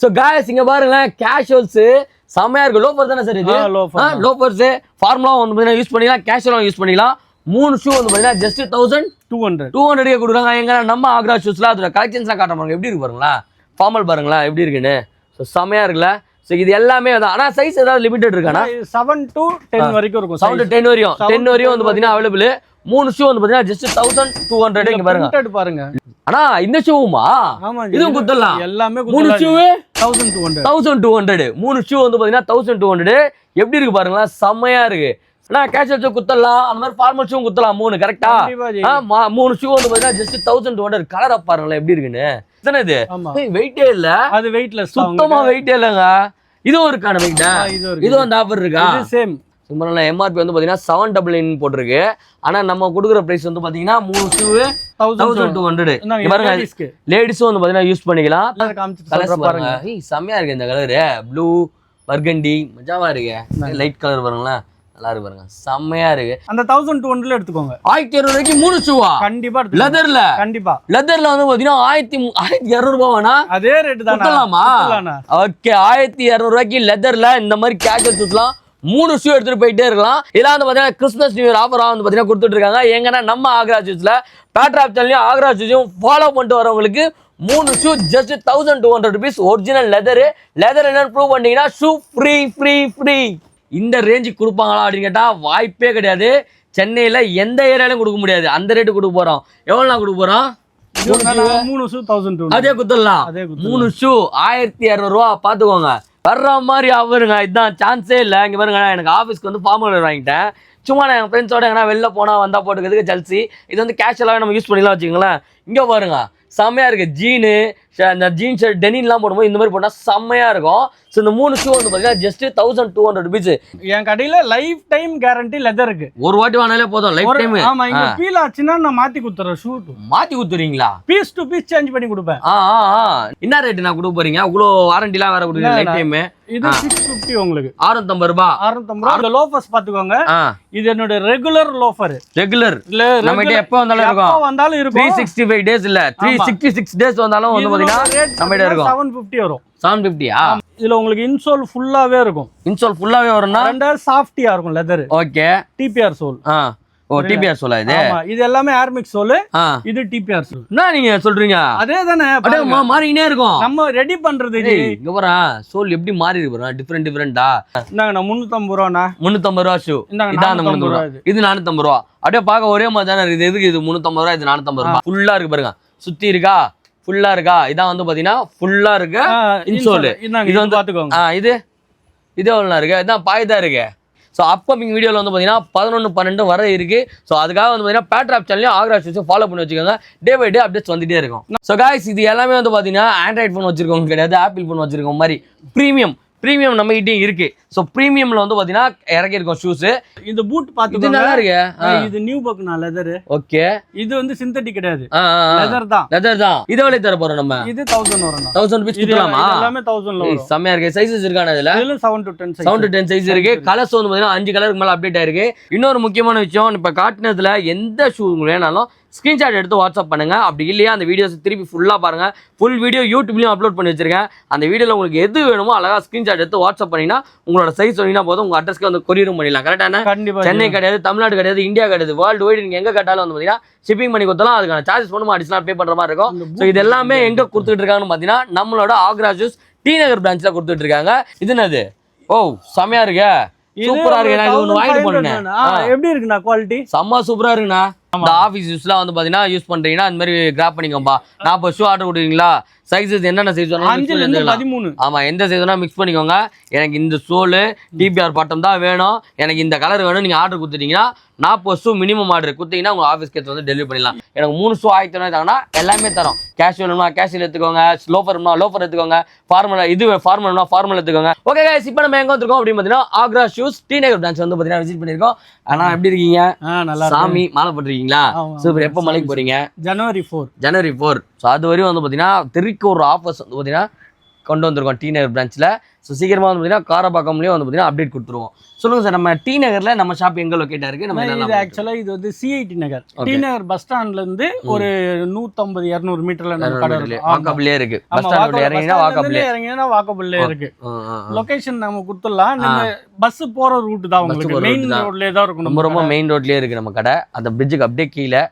So guys இங்க பாருங்களேன் casuals செம்மையா இருக்கு. லோஃபர் தானே சார் இது? லோஃபர்ஸ் ஃபார்முலா வந்து பார்த்தீங்கன்னா யூஸ் பண்ணிக்கலாம், கேஷுவலாக யூஸ் பண்ணிக்கலாம். 3 ஷூ வந்து பார்த்தீங்கன்னா ஜஸ்ட் 1200 கொடுக்குறாங்க. எங்க நம்ம ஆக்ரா ஷூஸ்ல அதோட கலெக்ஷன்ஸ்லாம் காட்ட பாருங்க எப்படி இருக்கு பாருங்களா, ஃபார்மல் பாருங்களா எப்படி இருக்குன்னு. ஸோ செம்மையா இருக்குல்ல. ஸோ இது எல்லாமே தான். ஆனால் சைஸ் ஏதாவது லிமிடெட் இருக்கானா? 7 to 10 வரைக்கும் இருக்கும். 7 to 10 வரையும் 10 வரையும் வந்து பார்த்தீங்கன்னா அவைலபிள். 3 ஷூ வந்து பார்த்தீங்கன்னா ஜஸ்ட் 1200 இங்க பாருங்க. ஆனா இந்த ஷூவுமா இதுவும் குத்தலாம் எல்லாமே. 3 ஷூ 1200. 3 ஷூ வந்து பார்த்தீங்கன்னா 1200 எப்படி இருக்கு பாருங்களா, செம்மையா இருக்கு. ஆனால் கேஷுவல் ஷூ குத்தலாம், அந்த மாதிரி ஃபார்மல் ஷூ குத்தலாம் 3 கரெக்டா? 3 ஷூ வந்து பார்த்தீங்கன்னா ஜஸ்ட் 1200. கலர் பாருங்களேன் எப்படி இருக்குன்னு. இது வெயிட்டே இல்ல, அது வெயிட்லெஸ், சுத்தமா வெயிட்டே இல்லங்க. இதுவும் இருக்கான வெயிட்டா? இது வந்து ஆஃபர் இருக்கா? சேம் சும்மா எம்ஆர்பி வந்து பாத்தீங்கன்னா 799 போட்டிருக்கு. ஆனா நம்ம கொடுக்குற பிரைஸ் வந்து பாத்தீங்கன்னா 3 ஷூ 1200. பாருங்க லேடிஸும் வந்து பாத்தீங்கன்னா யூஸ் பண்ணிக்கலாம். பாருங்க செம்மையா இருக்கு இந்த கலரு, ப்ளூ பர்கண்டி மஜாவா இருக்கு. லைட் கலர் பாருங்களேன் நல்லா இருக்கு பாருங்க, செம்மையா இருக்கு. அந்த 1200 எடுத்துக்கோங்க. 1200 3 ஷூவா? கண்டிப்பா லெதர்ல. கண்டிப்பா லெதர்ல வந்து பாத்தீங்கன்னா 1200 ரூபாய்னா அதே ரேட் தான். ஓகே 1200 லெதர்ல இந்த மாதிரி கேஷுவல் ஷூஸ்லாம் 3 ஷூ எடுத்துட்டு போயிட்டே இருக்கலாம். இதெல்லாம் வந்து பாத்தீங்கன்னா கிறிஸ்மஸ் நியூ இயர் ஆஃபரா வந்து பாத்தீங்கன்னா கொடுத்துட்டு இருக்காங்க. எங்கன்னா நம்ம ஆக்ரா ஷூஸ்ல பேட்ராப் சேனலையும் ஆக்ரா ஷூஸையும் ஃபாலோ பண்ணிட்டு வரவங்களுக்கு 3 shoe just 1200 rupees. Original leather என்னன்னு ப்ரூவ் பண்ணீங்கன்னா ஷூ ஃப்ரீ. இந்த ரேஞ்சுக்கு கொடுப்பாங்களா அப்படின்னு கேட்டா வாய்ப்பே கிடையாது. சென்னையில எந்த ஏரியாலையும் கொடுக்க முடியாது. அந்த ரேட்டு கொடுக்க போறோம். எவ்வளவு கொடுக்க போறோம்? 3 ஷூ 1200. அதே குத்தலாம். 3 ஷூ 1200 ரூபா. பாத்துக்கோங்க வர்ற மாதிரி அவருங்க. இதுதான் சான்ஸே இல்லை. இங்க பாருங்க எனக்கு ஆஃபீஸ்க்கு வந்து ஃபார்மல் வேர் வாங்கிட்டேன். சும்மா நான் என் ஃப்ரெண்ட்ஸோட எங்கன்னா வெளில போனா வந்தா போட்டுக்கிறதுக்கு ஜல்சி. இது வந்து கேஷுவலாகவே நம்ம யூஸ் பண்ணிக்கலாம் வச்சுக்கோங்களேன். இங்க பாருங்க செம்மையா இருக்கு. ஜீனு இந்த ஜீன் ஷர்ட் டெனின்லாம் போடும்போது இந்த மாதிரி போட்டால் செம்மையா இருக்கும். ஸோ இந்த 3 ஷூ வந்து பார்த்தீங்கன்னா ஜஸ்ட் 1200 rupees. என் கடையில் லைஃப் டைம் கேரண்டி லெதர் இருக்கு. ஒரு வாட்டி வாங்கினாலே போதும் லைஃப் டைம். ஆமா இங்க ஃபீல் ஆச்சுன்னா நான் மாத்தி கொடுத்துறேன். ஷூ மாத்தி கொடுத்துறீங்களா? பீஸ் டு பீஸ் சேஞ்ச் பண்ணி கொடுப்பேன். என்ன ரேட் நான் கொடுக்க போறீங்க? அவ்வளோ வாரண்டிலாம் வேற கொடுக்குறீங்க லைஃப் டைம். இது 650 உங்களுக்கு. 650 ரூபாய். 650 ரூபாய். அந்த லோஃபர்ஸ் பாத்துக்கோங்க. இது என்னோட ரெகுலர் லோஃபர். ரெகுலர் நம்மகிட்ட எப்போ வந்தாலும் இருக்கும். 365 days இல்ல 366 days வந்தாலும் வந்து பாத்தீங்கன்னா நம்மகிட்ட இருக்கும். 750 வரும். 750யா? இதுல உங்களுக்கு இன்சோல் ஃபுல்லாவே இருக்கும். இன்சோல் ஃபுல்லாவே வரும்னா ரெண்டா சாஃப்ட்டியா இருக்கும் லெதர். Okay TPR sole. ஓ டிபிஆர் சோலா இது? ஆமா இது எல்லாமே ஏர்மிக்ஸ் சோல். இது டிபிஆர் சோல். என்ன நீங்க சொல்றீங்க? அதே தானே மாறினே இருக்கும். நம்ம ரெடி பண்றது. இங்க பாரு சோல் எப்படி மாறி இருக்கு பாரு. டிஃபரெண்டா. இந்தாங்க நான் 350 ரூபானா. 350 ரூபா ஷூ. இதான் 350 ரூபா. இது 450 ரூபா. அப்படியே பார்க்க ஒரே மாதிரி தானே இருக்குது. எதுக்கு இது 350 ரூபா இது 450 ரூபா? ஃபுல்லா இருக்கு பாருங்க. சுத்தி இருக்கா? ஃபுல்லா இருக்கா? இதான் வந்து பாத்தீங்கன்னா ஃபுல்லா இருக்கு இன்சோல். இது வந்து பாத்துக்கோங்க. இது எவ்வளவு இருக்கு? இதான் பாய்தா இருக்கு. ஸோ அப்கமிங் வீடியோவில் வந்து பார்த்தீங்கன்னா 11-12 வர இருக்கு. ஸோ அதுக்காக வந்து பார்த்தீங்கன்னா பேட்ராப் சேனலையும் ஆக்ரா ஷூஸை ஃபாலோ பண்ணி வச்சுக்கோங்க. டே பை டே அப்டேட்ஸ் வந்துட்டே இருக்கும். ஸோ காய்ஸ் இது எல்லாமே வந்து பார்த்தீங்கன்னா ஆண்ட்ராய்ட் ஃபோன் வச்சிருக்கவங்க கிடையாது, ஆப்பிள் ஃபோன் வச்சிருக்கவங்க மாதிரி ப்ரீமியம் நம்ம கிட்டே இருக்கு. ஸோ ப்ரீமியம்ல வந்து பாத்தீங்கன்னா இறக்கி இருக்கும் ஷூஸ். இந்த பூட் பாத்து நல்லா இருக்கு. இது நியூ பக்னா லெதர். ஓகே இது வந்து சிந்தட்டிக் கிடையாது, லெதர் தான். இது எவ்வளவு தர போறோம் நம்ம? இது 1000 வரும். 1000 rupees கொடுக்கலாமா? எல்லாமே 1000 ல வரும். செமையா இருக்கு. சைஸஸ் இருக்கானே இதுல? இதுல 7 to 10 சைஸ். 7 to 10 சைஸ் இருக்கு. கலர்ஸ் வந்து பாத்தீங்கன்னா 5 கலருக்கு மேல அப்டேட் ஆயிருக்கு. இன்னொரு முக்கியமான விஷயம், இப்ப காட்டுனதுல எந்த ஷூ வேணாலும் ஸ்கிரீன்ஷாட் எடுத்து வாட்ஸ்அப் பண்ணுங்க. அப்படி இல்லையா அந்த வீடியோஸ் திருப்பி ஃபுல்லா பாருங்க. ஃபுல் வீடியோ யூடியூப்லயும் அப்லோட் பண்ணி வச்சிருக்கேன். அந்த வீடியோல உங்களுக்கு எது வேணுமோ அழகா ஸ்கிரீன்ஷாட் எடுத்து வாட்ஸ்அப் பண்ணீங்கன்னா உங்களோட சைஸ் சொன்னீங்கன்னா போதும், உங்க அட்ரஸ்க்கு வந்து கொரியரும் பண்ணிடலாம். கரெக்டான? சென்னை கிடையாது, தமிழ்நாடு கிடையாது, இந்தியா கிடையாது, வேர்ல்டு வைடு நீங்க எங்க கேட்டாலும் வந்து பாத்தீங்கன்னா ஷிப்பிங் பண்ணி கொடுத்தாலும் அதுக்கான சார்ஜஸ் பண்ணுமா அடிஷனல் பே பண்ற மாதிரி இருக்கும். ஸோ இது எல்லாமே எங்க கொடுத்துட்டு இருக்காங்கன்னு பாத்தீங்கன்னா நம்மளோட ஆக்ரா ஷூஸ் டி நகர் பிரான்ச்ல கொடுத்துட்டு இருக்காங்க. இது என்னது? ஓ செமையா இருக்கு, சூப்பரா இருக்கு. நான் ஒன்னு வாங்கிட்டு போனேன். எப்படி இருக்குண்ணா குவாலிட்டி? செம்ம சூப்பரா இருக்குண்ணா. இந்த ஆஃபீஸ் யூஸ்லாம் வந்து பாத்தீங்கன்னா யூஸ் பண்றீங்கன்னா அந்த மாதிரி கிராப் பண்ணிக்கோம்பா. 40 ஷூ ஆர்டர் கொடுக்குறீங்களா? சைஸஸ் என்னென்ன சைஸ் வேணும்? 13. ஆமா எந்த சைஸ் வேணா மிக்ஸ் பண்ணிக்கோங்க. எனக்கு இந்த சோலு டிபிஆர் பாட்டம் தான் வேணும், எனக்கு இந்த கலர் வேணும், நீங்க ஆர்டர் கொடுத்துட்டீங்கன்னா 40 ஷூ மினிமம் ஆர்டர் கொடுத்தீங்கன்னா உங்க ஆஃபீஸ்க்கு எடுத்து வந்து டெலிவரி பண்ணிடலாம். எனக்கு 3 ஷூ 1000 எல்லாமே தரோம். கேஷுவல் வேணுமா கேஷுவல் எடுத்துக்கோங்க, லோஃபர் வேணுமா லோஃபர் எடுத்துக்கோங்க, ஃபார்மல் இது ஃபார்மல் வேணுமா ஃபார்மல் எடுத்துக்கோங்க. ஓகே गाइस, இப்போ நம்ம எங்க வந்திருக்கோம் அப்படின்னு பாத்தீங்கன்னா ஆக்ரா ஷூஸ் டி நகர் பிரான்ச் வந்து பாத்தீங்கன்னா விசிட் பண்ணிருக்கோம். ஆனா எப்படி இருக்கீங்க? நல்லா சாமி மாலை போட்டுருக்கீங்களா? சூப்பர். எப்போ மலைக்கு போறீங்க? ஜனவரி 4. ஸோ அது வரையும் வந்து பார்த்தீங்கன்னா திருக்கி ஒரு ஆஃபர்ஸ் வந்து பார்த்தீங்கன்னா கொண்டு வந்திருக்கோம் டி நகர் பிரான்ச்சில். ஸோ சீக்கிரமாக வந்து பார்த்தீங்கன்னா காரப்பாக்கம்லேயும் வந்து பார்த்தீங்கன்னா அப்டேட் கொடுத்துருவோம். சொல்லுங்கள் சார், நம்ம டி நகரில் நம்ம ஷாப் எங்கே லொக்கேட்டாக இருக்குது? நம்ம இது ஆக்சுவலாக இது வந்து சிஐடி நகர், டி நகர் பஸ் ஸ்டாண்ட்லேருந்து ஒரு 150-200 மீட்டரில் நம்ம கடை இருக்குது. வாக்கபிளே இருக்குது. பஸ் ஸ்டாண்ட் இறங்கினா வாக்கபிளே இருக்குது. லொகேஷன் நம்ம கொடுத்துடலாம். நம்ம பஸ் போகிற ரூட் தான், உங்களுக்கு மெயின் ரோட்லேயே தான் இருக்கும். ரொம்ப மெயின் ரோட்லேயே இருக்குது நம்ம கடை. அந்த பிரிட்ஜுக்கு அப்படியே கீழே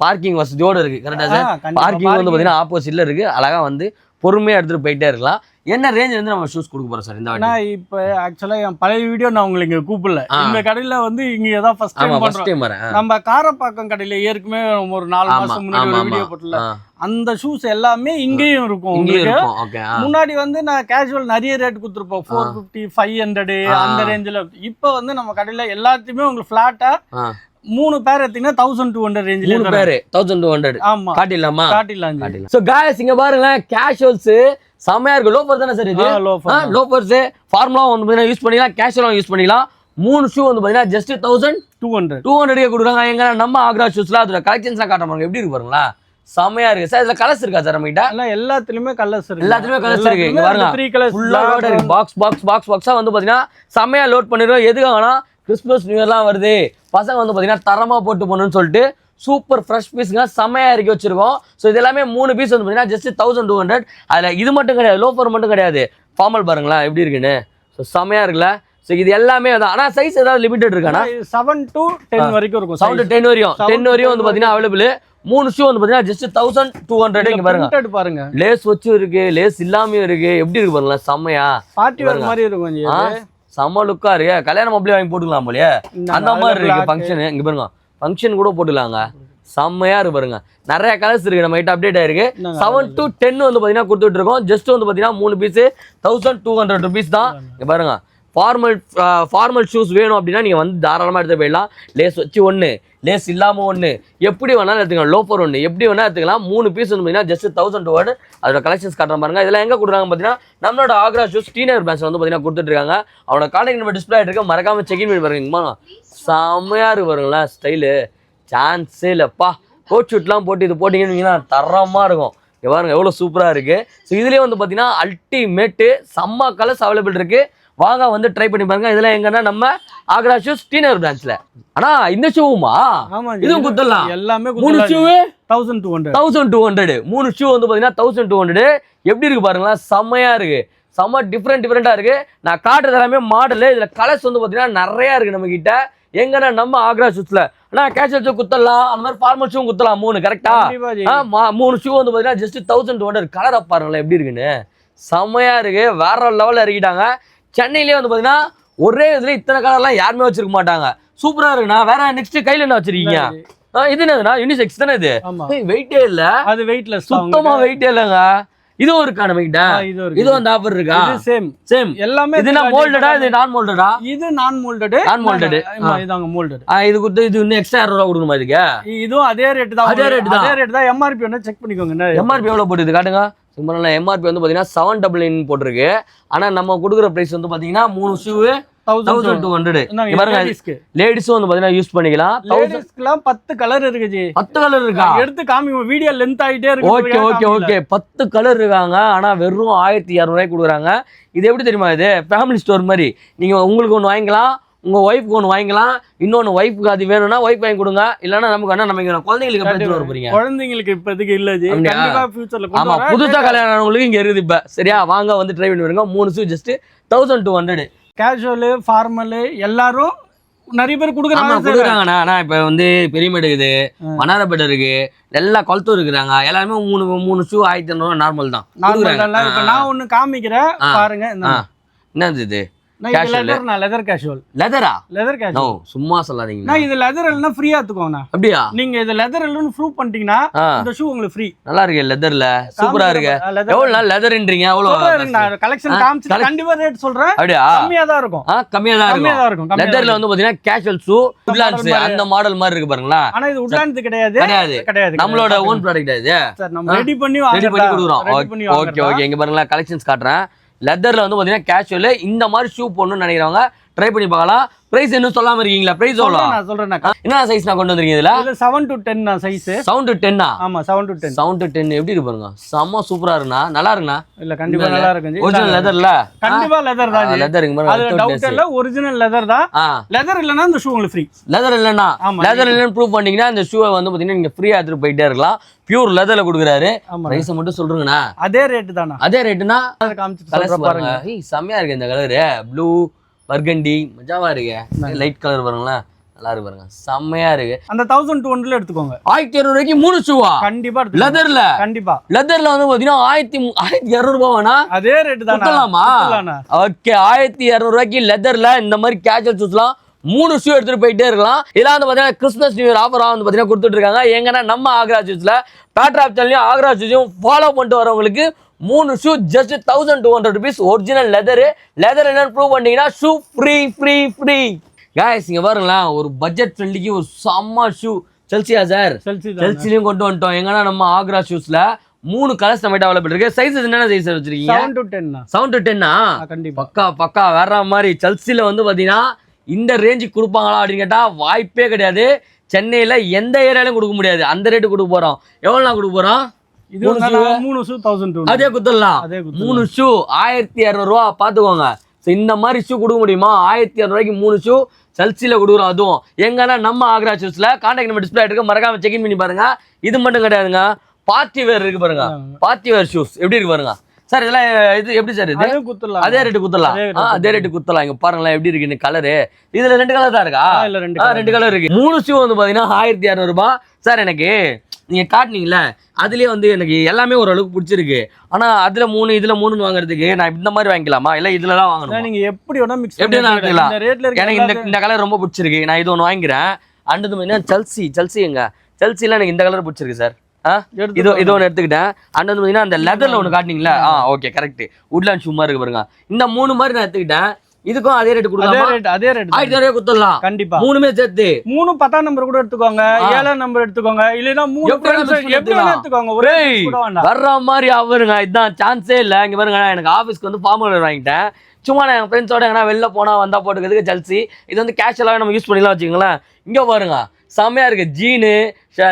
பார்க்கிங் வசதியோடு இருக்குது. கரெக்டாக சார்? பார்க்கிங் வந்து பார்த்தீங்கன்னா ஆப்போசிட்டில் இருக்குது. அழகாக வந்து பொறுமையாக எடுத்துகிட்டு போயிட்டே இருக்கலாம். என்ன ரேஞ்ச் வந்து நம்ம ஷூஸ் கொடுக்க போகிறோம் சார் இந்த வாட்டி? நான் இப்போ ஆக்சுவலாக என் பழைய வீடியோ நான் உங்களுக்கு கூப்பிடல. இந்த கடையில் வந்து இங்கே தான் ஃபர்ஸ்ட் டைம் வரேன். நம்ம காரப்பாக்கம் கடையில் ஏற்கனவே ஒரு 4 மாதம் முன்னாடி ஒரு வீடியோ போட்டல. அந்த ஷூஸ் எல்லாமே இங்கேயும் இருக்கும். முன்னாடி வந்து நான் கேஷுவல் நிறைய ரேட் கொடுத்துருப்போம், 450, 500 அந்த ரேஞ்சில். இப்போ வந்து நம்ம கடையில் எல்லாத்தையுமே உங்களுக்கு ஃப்ளாட்டாக 3 பேர் எடுத்தீங்கன்னா 1200 ரேஞ்சில். 3 பேர் 1200. ஆமா, காட்டிடலாமா? காட்டிடலாம். சோ गाइस இங்க பாருங்க, கேஷுவல்ஸ் செமையா இருக்கு. லோஃபர் தானே சார் இது? லோஃபர்ஸ் ஃபார்முலா வந்து பாத்தீங்கன்னா யூஸ் பண்ணிக்கலாம், கேஷுவலா யூஸ் பண்ணிக்கலாம். 3 ஷூ வந்து பாத்தீங்கன்னா ஜஸ்ட் 1200 கொடுக்குறாங்க. எங்க நம்ம ஆக்ரா ஷூஸ்ல அதோட கலெக்ஷன்ஸ்லாம் காட்ட பாருங்க, எப்படி இருக்கு பாருங்களா, செமையா இருக்கு சார். இதுல கலர்ஸ் இருக்கா சார் நம்ம கிட்ட? எல்லாத்துலயுமே கலர்ஸ் இருக்கு. எல்லாத்துலயுமே கலர்ஸ் இருக்கு. இங்க பாருங்க, 3 கலர்ஸ் ஃபுல்லா லோட் இருக்கு. பாக்ஸா வந்து பாத்தீங்கன்னா செமையா லோட் பண்ணிடுறோம். எதுக்காகனா கிறிஸ்மஸ் நியூ இயர்லாம் வருது, பசங்க வந்து பாத்தீங்கன்னா தரமா போட்டு போகணும்னு சொல்லிட்டு சூப்பர் ஃப்ரெஷ் பீஸ்ங்க செமையா இறக்கி வச்சிருக்கோம். ஸோ இது எல்லாமே 3 பீஸ் வந்து பாத்தீங்கன்னா ஜஸ்ட் 1200. அதுல இது மட்டும் கிடையாது, லோஃபர் மட்டும் கிடையாது, ஃபார்மல் பாருங்களா எப்படி இருக்குன்னு. ஸோ செமையா இருக்குல்ல. ஸோ இது எல்லாமே தான். ஆனா சைஸ் ஏதாவது லிமிடெட் இருக்கானா? 7 to 10 வரைக்கும் இருக்கும். 7 to 10 வரையும். 10 வரையும் வந்து பாத்தீங்கன்னா அவைலபிள். 3 ஷூ வந்து பாத்தீங்கன்னா ஜஸ்ட் 1200. இங்க பாருங்க, லேஸ் வச்சு இருக்கு, லேஸ் இல்லாமயும் இருக்கு. எப்படி இருக்கு பாருங்களா, செமையா பார்ட்டி வேர் மாதிரி இருக்கும். செம்ம லுக்கா இருக்கு. கல்யாணம் அப்படியே வாங்கி போட்டுக்கலாம் போலயே, அந்த மாதிரி இருக்கு ஃபங்க்ஷன். இங்க பாருங்க, ஃபங்க்ஷன் கூட போட்டுக்கலாங்க. செம்மையா இருக்கு பாருங்க. நிறைய கலர்ஸ் இருக்கு நம்ம கிட்ட, அப்டேட் ஆயிருக்கு. 7 to 10 வந்து பாத்தீங்கன்னா கொடுத்துட்டு இருக்கோம். ஜஸ்ட் வந்து பாத்தீங்கன்னா 3 பீஸ் 1200 rupees தான். இங்க பாருங்க, ஃபார்மல் ஷூஸ் வேணும் அப்படின்னா நீங்க வந்து தாராளமா எடுத்து போயிடலாம். லேஸ் வச்சு 1, லேஸ் இல்லாம 1, எப்படி வேணாலும் எடுத்துக்கலாம். லோஃபர் 1, எப்படி வேணா எடுத்துக்கலாம். 3 பீஸ் வந்து பாத்தீங்கன்னா ஜஸ்ட் 1200. அதோட கலெக்ஷன்ஸ் காட்டுற பாருங்க. இதெல்லாம் எங்க கொடுக்குறாங்க பாத்தீங்கன்னா நம்மளோட ஆக்ரா ஷூஸ் டி நகர் பிரான்ச் வந்து பாத்தீங்கன்னா கொடுத்துட்டு இருக்காங்க. அவனோட கான்டாக்ட் நம்பர் டிஸ்பிளே ஆயிட்டு இருக்கு, மறக்காம செக் இன் பண்ணி பாருங்க. செம்மையா இருக்கு பாருங்களா, ஸ்டைலு சான்ஸே இல்லப்பா. கோட் ஷூட்லாம் போட்டு இது போட்டிங்கன்னா தரமா இருக்கும். இங்க பாருங்க எவ்வளவு சூப்பரா இருக்கு. ஸோ இதுலயே வந்து பாத்தீங்கன்னா அல்டிமேட்டு செம்ம கலர்ஸ் அவைலபிள் இருக்கு. வாங்க வந்து ட்ரை பண்ணி பாருங்க. இதெல்லாம் எங்கன்னா நம்ம ஆக்ரா ஷூஸ் டி நகர் பிரான்ச்ல. ஆனா இந்த ஷூவுமா இதுவும் குத்தலாம். எல்லாமே 3 ஷூ 1200. 3 ஷூ வந்து பாத்தீங்கன்னா 1200. எப்படி இருக்கு பாருங்களா, செம்மையா இருக்கு. செம்ம டிஃப்ரெண்டா இருக்கு. நான் காட்டுறது எல்லாமே மாடல். இதுல கலர்ஸ் வந்து பாத்தீங்கன்னா நிறைய இருக்கு நம்ம கிட்ட. எங்கன்னா நம்ம ஆக்ரா ஷூஸ்ல கேஷுவல் ஷூ குத்தலாம், அந்த மாதிரி ஃபார்மல் ஷூ குத்தலாம். 3 கரெக்டா? 3 ஷூ வந்து பாத்தீங்கன்னா ஜஸ்ட் 1200. கலர் பாருங்களேன் எப்படி இருக்குன்னு, செம்மையா இருக்கு. வேற லெவல்ல இறக்கிட்டாங்க. சென்னையிலேயே வந்து பாத்தீங்கன்னா ஒரே இதுல இத்தனை கலர்லாம் யாருமே வச்சிருக்க மாட்டாங்க. சூப்பரா இருக்குண்ணா. வேற நெக்ஸ்ட் கையில என்ன வச்சிருக்கீங்க? இது என்னதுன்னா யூனிசெக்ஸ் தானே இது? வெயிட்டே இல்ல, அது வெயிட்லெஸ், சுத்தமா வெயிட்டே இல்லங்க. இதுவும் இருக்கா நம்ம கிட்ட? இது வந்து ஆஃபர் இருக்கா? சேம் எல்லாமே. இது நான் மோல்டடா, இது நான் மோல்டடா? இது நான் மோல்டட். இதாங்க மோல்டட். இது கொடுத்து இது இன்னும் எக்ஸ்ட்ரா 200 கொடுக்கணுமா இதுக்கு? இதுவும் அதே ரேட் தான். அதே ரேட் தான். எம்ஆர்பி ஒன்னு செக் பண்ணிக்கோங்க. எம்ஆர்பி எவ்வளவு போட்டுது காட்டுங்க. சிம்பிளா எம்ஆர்பி வந்து பாத்தீங்கன்னா 799 போட்டிருக்கு. ஆனா நம்ம கொடுக்குற பிரைஸ் வந்து பாத்தீங்கன்னா 3 ஷூ 1200. லேடிஸும் வந்து பாத்தீங்கன்னா யூஸ் பண்ணிக்கலாம். 10 கலர் இருக்கு ஜி. 10 கலர் இருக்கா? எடுத்து காமிங்க, வீடியோ லென்த் ஆயிட்டே இருக்கு. ஓகே 10 கலர் இருக்காங்க. ஆனா வெறும் 1200 கொடுக்குறாங்க. இது எப்படி தெரியுமா, இது ஃபேமிலி ஸ்டோர் மாதிரி. நீங்க உங்களுக்கு ஒன்று வாங்கிக்கலாம், உங்க ஒய்ஃப்க்கு ஒன்று வாங்கிக்கலாம். இன்னொன்று ஒய்ஃப்க்கு அது வேணும்னா ஒய்ஃப் வாங்கி கொடுங்க. இல்லைன்னா நமக்கு என்ன, நம்ம குழந்தைங்களுக்கு எடுத்துட்டு வர போறீங்க. குழந்தைங்களுக்கு இப்போதைக்கு இல்ல ஜி, கண்டிப்பா ஃபியூச்சர்ல. ஆமா, புதுசா கல்யாணம் ஆனவங்களுக்கு இங்க இருக்குது இப்ப. சரியா, வாங்க வந்து ட்ரை பண்ணி வருங்க. 3 ஷூ ஜஸ்ட் 1200. கேஷுவல் ஃபார்மல் எல்லாரும் நிறைய பேர் கொடுக்குறாங்கண்ணா. இப்ப வந்து பெரியமேடு இருக்குது, மன்னாரப்பேட்டை இருக்கு, எல்லா குளத்தூர் இருக்கிறாங்க. எல்லாருமே 3 ஷூ 1500 நார்மல் தான். நான் ஒண்ணு காமிக்கிறேன் பாருங்க. என்னது இது? Leather casual. லெதரா? Leather casual. நோ, சும்மா சொல்லாதீங்க. இது லெதர் இல்லனா ஃப்ரீயா எடுத்துக்கோங்க. அப்படியே நீங்க இது லெதர் இல்லன்னு ப்ரூவ் பண்ணிட்டீங்கன்னா இந்த ஷூ உங்களுக்கு ஃப்ரீ. நல்லா இருக்கு, லெதர்ல சூப்பரா இருக்கு. எவ்வளவு நாள் லெதர்ன்றீங்க? எவ்வளவு கலெக்ஷன் காமிச்சு கண்டிப்பா ரேட் சொல்றேன். அப்படியே கம்மியா தான் இருக்கும். கம்மியா தான் இருக்கும். லெதர்ல வந்து பாத்தீங்கன்னா கேஷுவல் ஷூ, உட்லாண்ட்ஸ் அந்த மாடல் மாதிரி இருக்கு பாருங்களா. ஆனா இது உட்லாண்ட்ஸ் கிடையாது. நம்மளோட ஓன் ப்ராடக்ட் இது. சார் நம்ம ரெடி பண்ணி கொடுக்குறோம். ஓகே இங்க பாருங்களா, கலெக்ஷன்ஸ் காட்டுறேன். லெதர்ல வந்து பாத்தீங்கன்னா கேஷுவல் இந்த மாதிரி ஷூ போடணும்னு நினைக்கிறவங்க ட்ரை பண்ணி பார்க்கலாம். பிரைஸ் இன்னும் சொல்லாம இருக்கீங்களா? பிரைஸ் சொல்றேன். என்ன சைஸ் நான் கொண்டு வந்திருக்கீங்க இதுல? 7 to 10 சைஸ். 7 to 10 ஆமா 7 to 10. 7 to 10 எப்படி இருக்கு பாருங்க. செம்ம சூப்பரா இருக்குண்ணா. நல்லா இருக்குண்ணா. இல்ல கண்டிப்பா நல்லா இருக்கு. ஒரிஜினல் லெதர்ல? கண்டிப்பா லெதர் தான். லெதர் இங்க பாருங்க. அது டவுட் இல்ல, ஒரிஜினல் லெதர் தான். லெதர் இல்லனா இந்த ஷூ உங்களுக்கு ஃப்ரீ. லெதர் இல்லனா லெதர் இல்லன்னு ப்ரூவ் பண்ணீங்கன்னா இந்த ஷூவை வந்து பாத்தீங்கன்னா நீங்க ஃப்ரீயா எடுத்து போயிட்டே இருக்கலாம். பியூர் லெதர்ல கொடுக்குறாரு. பிரைஸ் மட்டும் சொல்றீங்கண்ணா. அதே ரேட் தானா? அதே ரேட்னா காமிச்சு சொல்றேன் பாருங்க. செம்மையா இருக்கு இந்த கலர். ப்ளூ பர்கண்டி மஜாவா இருக்கு. லைட் கலர் பாருங்களேன், நல்லா இருக்கு பாருங்க, செம்மையா இருக்கு. அந்த 1200 எடுத்துக்கோங்க. 1200 ரூபாய்க்கு 3 ஷூவா? கண்டிப்பா லெதர்ல. கண்டிப்பா லெதர்ல வந்து பாத்தீங்கன்னா 1200 ரூபாய்னா அதே ரேட் தான். ஓகே, 1200 ரூபாய்க்கு லெதர்ல இந்த மாதிரி கேஜுவல் ஷூஸ்லாம் 3 ஷூ எடுத்துட்டு போயிட்டே இருக்கலாம். இதெல்லாம் வந்து பாத்தீங்கன்னா கிறிஸ்மஸ் நியூ இயர் ஆஃபரா வந்து பாத்தீங்கன்னா கொடுத்துட்டு இருக்காங்க. எங்கன்னா நம்ம ஆக்ரா ஷூஸ்ல பேட்ராப் சேனலையும் ஆக்ரா ஷூஸையும் ஃபாலோ பண்ணிட்டு வரவங்களுக்கு 3 shoe just 1200 rupees. Original leather என்னன்னு ப்ரூவ் பண்ணீங்கன்னா ஷூ ஃப்ரீ. गाइस இங்க பாருங்களேன், ஒரு பட்ஜெட் ஃப்ரெண்ட்லிக்கு ஒரு செம்ம ஷூ. Chelsea sir? செல்சிலையும் கொண்டு வந்துட்டோம். எங்கன்னா நம்ம ஆக்ரா ஷூஸ்ல 3 கலர்ஸ் நம்மகிட்ட அவைலபிள் இருக்கு. சைஸஸ் என்னென்ன சைஸ் வச்சிருக்கீங்க? 7 to 10. 7 to 10 கண்டிப்பா பக்கா வேற மாதிரி. செல்சில வந்து பாத்தீங்கன்னா இந்த ரேஞ்சுக்கு கொடுப்பாங்களா அப்படின்னு கேட்டா வாய்ப்பே கிடையாது. சென்னையில எந்த ஏரியாலையும் கொடுக்க முடியாது. அந்த ரேட்டு கொடுக்க போறோம். எவ்வளவு நான் கொடுக்க போறோம்? இது 3 ஷூ 1200. அதே குத்தலாம். 3 ஷூ 1200 ரூபா. பாத்துக்கோங்க. இந்த மாதிரி ஷூ கொடுக்க முடியுமா? 1200 ரூபாய்க்கு 3 ஷூ செல்சில கொடுக்குறோம். அதுவும் எங்கன்னா நம்ம ஆக்ரா ஷூஸ்ல. கான்டாக்ட் நம்பர் டிஸ்பிளே இருக்கு, மறக்காம செக் இன் பண்ணி பாருங்க. இது மட்டும் கிடையாதுங்க, பார்ட்டி வேர் இருக்கு பாருங்க. பார்ட்டி வேர் ஷூஸ் எப்படி இருக்கு பாருங்க சார். இதெல்லாம் இது எப்படி சார்? இது அதே ரேட்டு குத்தலாம். அதே ரேட்டு குத்தலாம். இங்க பாருங்களேன் எப்படி இருக்கு கலரு. இதுல 2 கலர் தான் இருக்கா? 2 கலர் இருக்கு. 3 ஷூ வந்து பாத்தீங்கன்னா 1200 ரூபாய். சார் எனக்கு நீங்க காட்டினீங்கல்ல, அதுலயே வந்து எனக்கு எல்லாமே ஓரளவுக்கு பிடிச்சிருக்கு. ஆனா அதுல 3 இதுல 3 வாங்குறதுக்கு நான் இந்த மாதிரி வாங்கிக்கலாமா இல்ல இதுல தான் வாங்கணும்? நீங்க எப்படி வேணா மிக்ஸ் எப்படி வாங்கிக்கலாம். எனக்கு இந்த கலர் ரொம்ப பிடிச்சிருக்கு, நான் இது ஒன்று வாங்கிக்கிறேன். அண்டது செல்சி எங்க செல்சில எனக்கு இந்த கலர் பிடிச்சிருக்கு சார். இது ஒன்று எடுத்துக்கிட்டேன். அண்ட் வந்து பாத்தீங்கன்னா அந்த லெதர்ல ஒன்று காட்டினீங்களா? Okay correct. உட்லாண்ட் ஷூ மாதிரி இருக்கு பாருங்க. இந்த 3 மாதிரி நான் எடுத்துக்கிட்டேன். இதுக்கும் அதே ரேட் கொடுக்கலாமா? அதே ரேட் 1200 குத்தலாம். கண்டிப்பா 3மே சேர்த்து. 3 10ஆம் நம்பர் கூட எடுத்துக்கோங்க, 7ஆம் நம்பர் எடுத்துக்கோங்க, இல்லனா 3 எப்படி எடுத்துக்கோங்க. ஒரே கூட வேண்டாம். வர்ற மாதிரி அவருங்க இதான் சான்ஸே இல்ல. இங்க பாருங்க, எனக்கு ஆபீஸ்க்கு வந்து ஃபார்மல் வேர் வாங்கிட்டேன். சும்மா நான் என் ஃப்ரெண்ட்ஸோட எங்கன்னா வெளில போனா வந்தா போட்டுக்கிறதுக்கு செல்சி. இது வந்து கேஷுவலாவே நம்ம யூஸ் பண்ணிக்கலாம் வச்சுக்கோங்களேன். இங்க பாருங்க செம்மையா இருக்கு. ஜீனு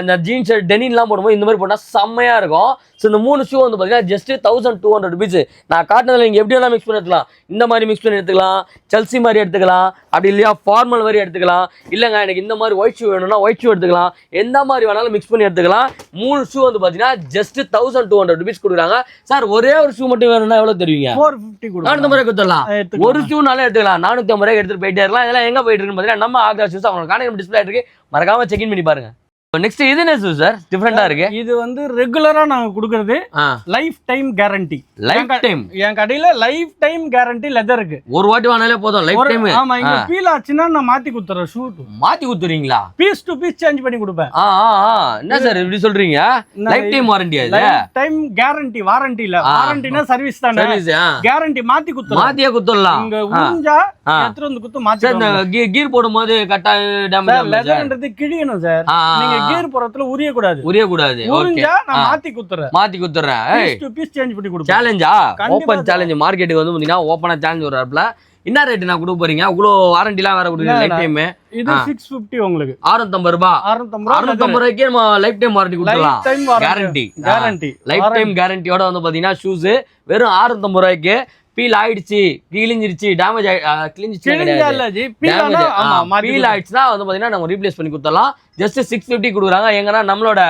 அந்த ஜீன் ஷர்ட் டெனின்லாம் போடும்போது இந்த மாதிரி போட்டால் செம்மையா இருக்கும். ஸோ இந்த 3 ஷூ வந்து பார்த்தீங்கன்னா ஜஸ்ட் 1200 rupees. நான் காட்டினதில் நீங்கள் எப்படி வேணால் மிக்ஸ் பண்ணி எடுத்துக்கலாம். இந்த மாதிரி மிக்ஸ் பண்ணி எடுத்துக்கலாம், செல்சி மாதிரி எடுத்துக்கலாம், அப்படி இல்லையா ஃபார்மல் மாதிரி எடுத்துக்கலாம். இல்லைங்க எனக்கு இந்த மாதிரி ஒயிட் ஷூ வேணும்னா ஒயிட் ஷூ எடுத்துக்கலாம். எந்த மாதிரி வேணாலும் மிக்ஸ் பண்ணி எடுத்துக்கலாம். 3 ஷூ வந்து பார்த்தீங்கன்னா ஜஸ்ட் 1200 rupees கொடுக்குறாங்க. சார் ஒரே ஒரு ஷூ மட்டும் வேணும்னா எவ்வளோ தருவீங்க? 450 கொடுங்க. 450 ரூபாய்க்கு கொடுத்துடலாம். ஒரு ஷூனாலே எடுத்துக்கலாம். 450 ரூபாய்க்கு எடுத்துட்டு போயிட்டே இருக்கலாம். இதெல்லாம் எங்கே போயிட்டு இருக்குன்னு பார்த்தீங்கன்னா நம்ம ஆக்ரா ஷூஸ். அவங்க கான்டாக்ட் டிஸ்பிளே இருக்கு, மறக்காம செக் இன் பண்ணி பாருங்க. நெக்ஸ்ட் இது என்ன சார்? டிஃபரெண்டா இருக்கு. இது வந்து ரெகுலரா நாங்க கொடுக்கிறது lifetime guarantee. Lifetime என் கடையில லைஃப் டைம் கேரண்டி லெதர் இருக்கு. ஒரு வாட்டி வாங்கினாலே போதும் லைஃப் டைம். ஆமா, இங்க பீல் ஆச்சுன்னா நான் மாத்தி குத்துறேன். ஷூ மாத்தி குத்துறீங்களா? பீஸ் டு பீஸ் சேஞ்ச் பண்ணி கொடுப்பேன். என்ன சார் இப்படி சொல்றீங்க? Life time warranty. அது லைஃப் டைம் கேரண்டி. வாரண்டி இல்ல, வாரண்டினா சர்வீஸ் தானே. கேரண்டி மாத்தி குத்துறோம். மாத்தியே குத்தலாம். இங்க உறிஞ்சா எடுத்து வந்து குத்து மாத்தி. சார் கீர் போடும்போது கட்டா டேமேஜ் லெதர்ன்றது கிழியணும் சார். நீங்க கீர் போறதுல உரிய கூடாது. ஓகே நான் மாத்தி குத்துறேன். பீஸ் டு பீஸ் சேஞ்ச் பண்ணி கொடுப்பேன். சேலஞ்சா? Open challenge. மார்க்கெட்டுக்கு வந்து பாத்தீங்கன்னா ஓபனா சேலஞ்ச் வர்றாப்ல. என்ன ரேட் நான் கொடுக்க போறீங்க? அவ்வளோ வாரண்டிலாம் வேற கொடுக்குறீங்க. லைஃப் டைம் இது 650 உங்களுக்கு. 650 ரூபாய். 650 ரூபாய்க்கு நம்ம லைஃப் டைம் வாரண்டி கொடுக்கலாம். கேரண்டி. லைஃப் டைம் கேரண்டியோட வந்து பாத்தீங்கன்னா ஷூஸ் வெறும் 650 ரூபாய்க்கு. பீல் ஆயிடுச்சு, கிழிஞ்சிருச்சு, டேமேஜ் பீல் ஆயிடுச்சுன்னா வந்து பாத்தீங்கன்னா நம்ம ரீப்ளேஸ் பண்ணி கொடுத்துடலாம். ஜஸ்ட் 650 கொடுக்குறாங்க. எங்கன்னா நம்மளோட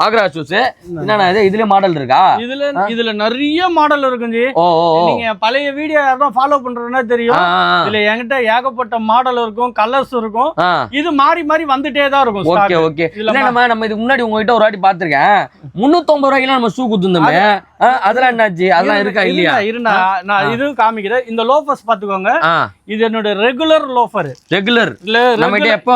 ஆக்ரா ஷூஸ். என்னன்னா இதுல மாடல் இருக்கா? இதுல நிறைய மாடல் இருக்குங்க. நீங்க பழைய வீடியோ யாரும் ஃபாலோ பண்றதுன்னா தெரியும். இதுல என்கிட்ட ஏகப்பட்ட மாடல் இருக்கும், கலர்ஸ் இருக்கும். இது மாறி மாறி வந்துட்டே தான் இருக்கும். Okay okay. நம்ம இதுக்கு முன்னாடி உங்ககிட்ட ஒரு வாட்டி பாத்துருக்கேன். 350 ரூபாய்க்கு நம்ம ஷூ குத்துந்தோமே, அதெல்லாம் என்னாச்சு? அதெல்லாம் இருக்கா இல்லையா? இருந்தா நான் இது காமிக்கிறேன். இந்த லோஃபர்ஸ் பாத்துக்கோங்க. இது என்னோட ரெகுலர் லோஃபர். ரெகுலர் நம்மகிட்ட எப்ப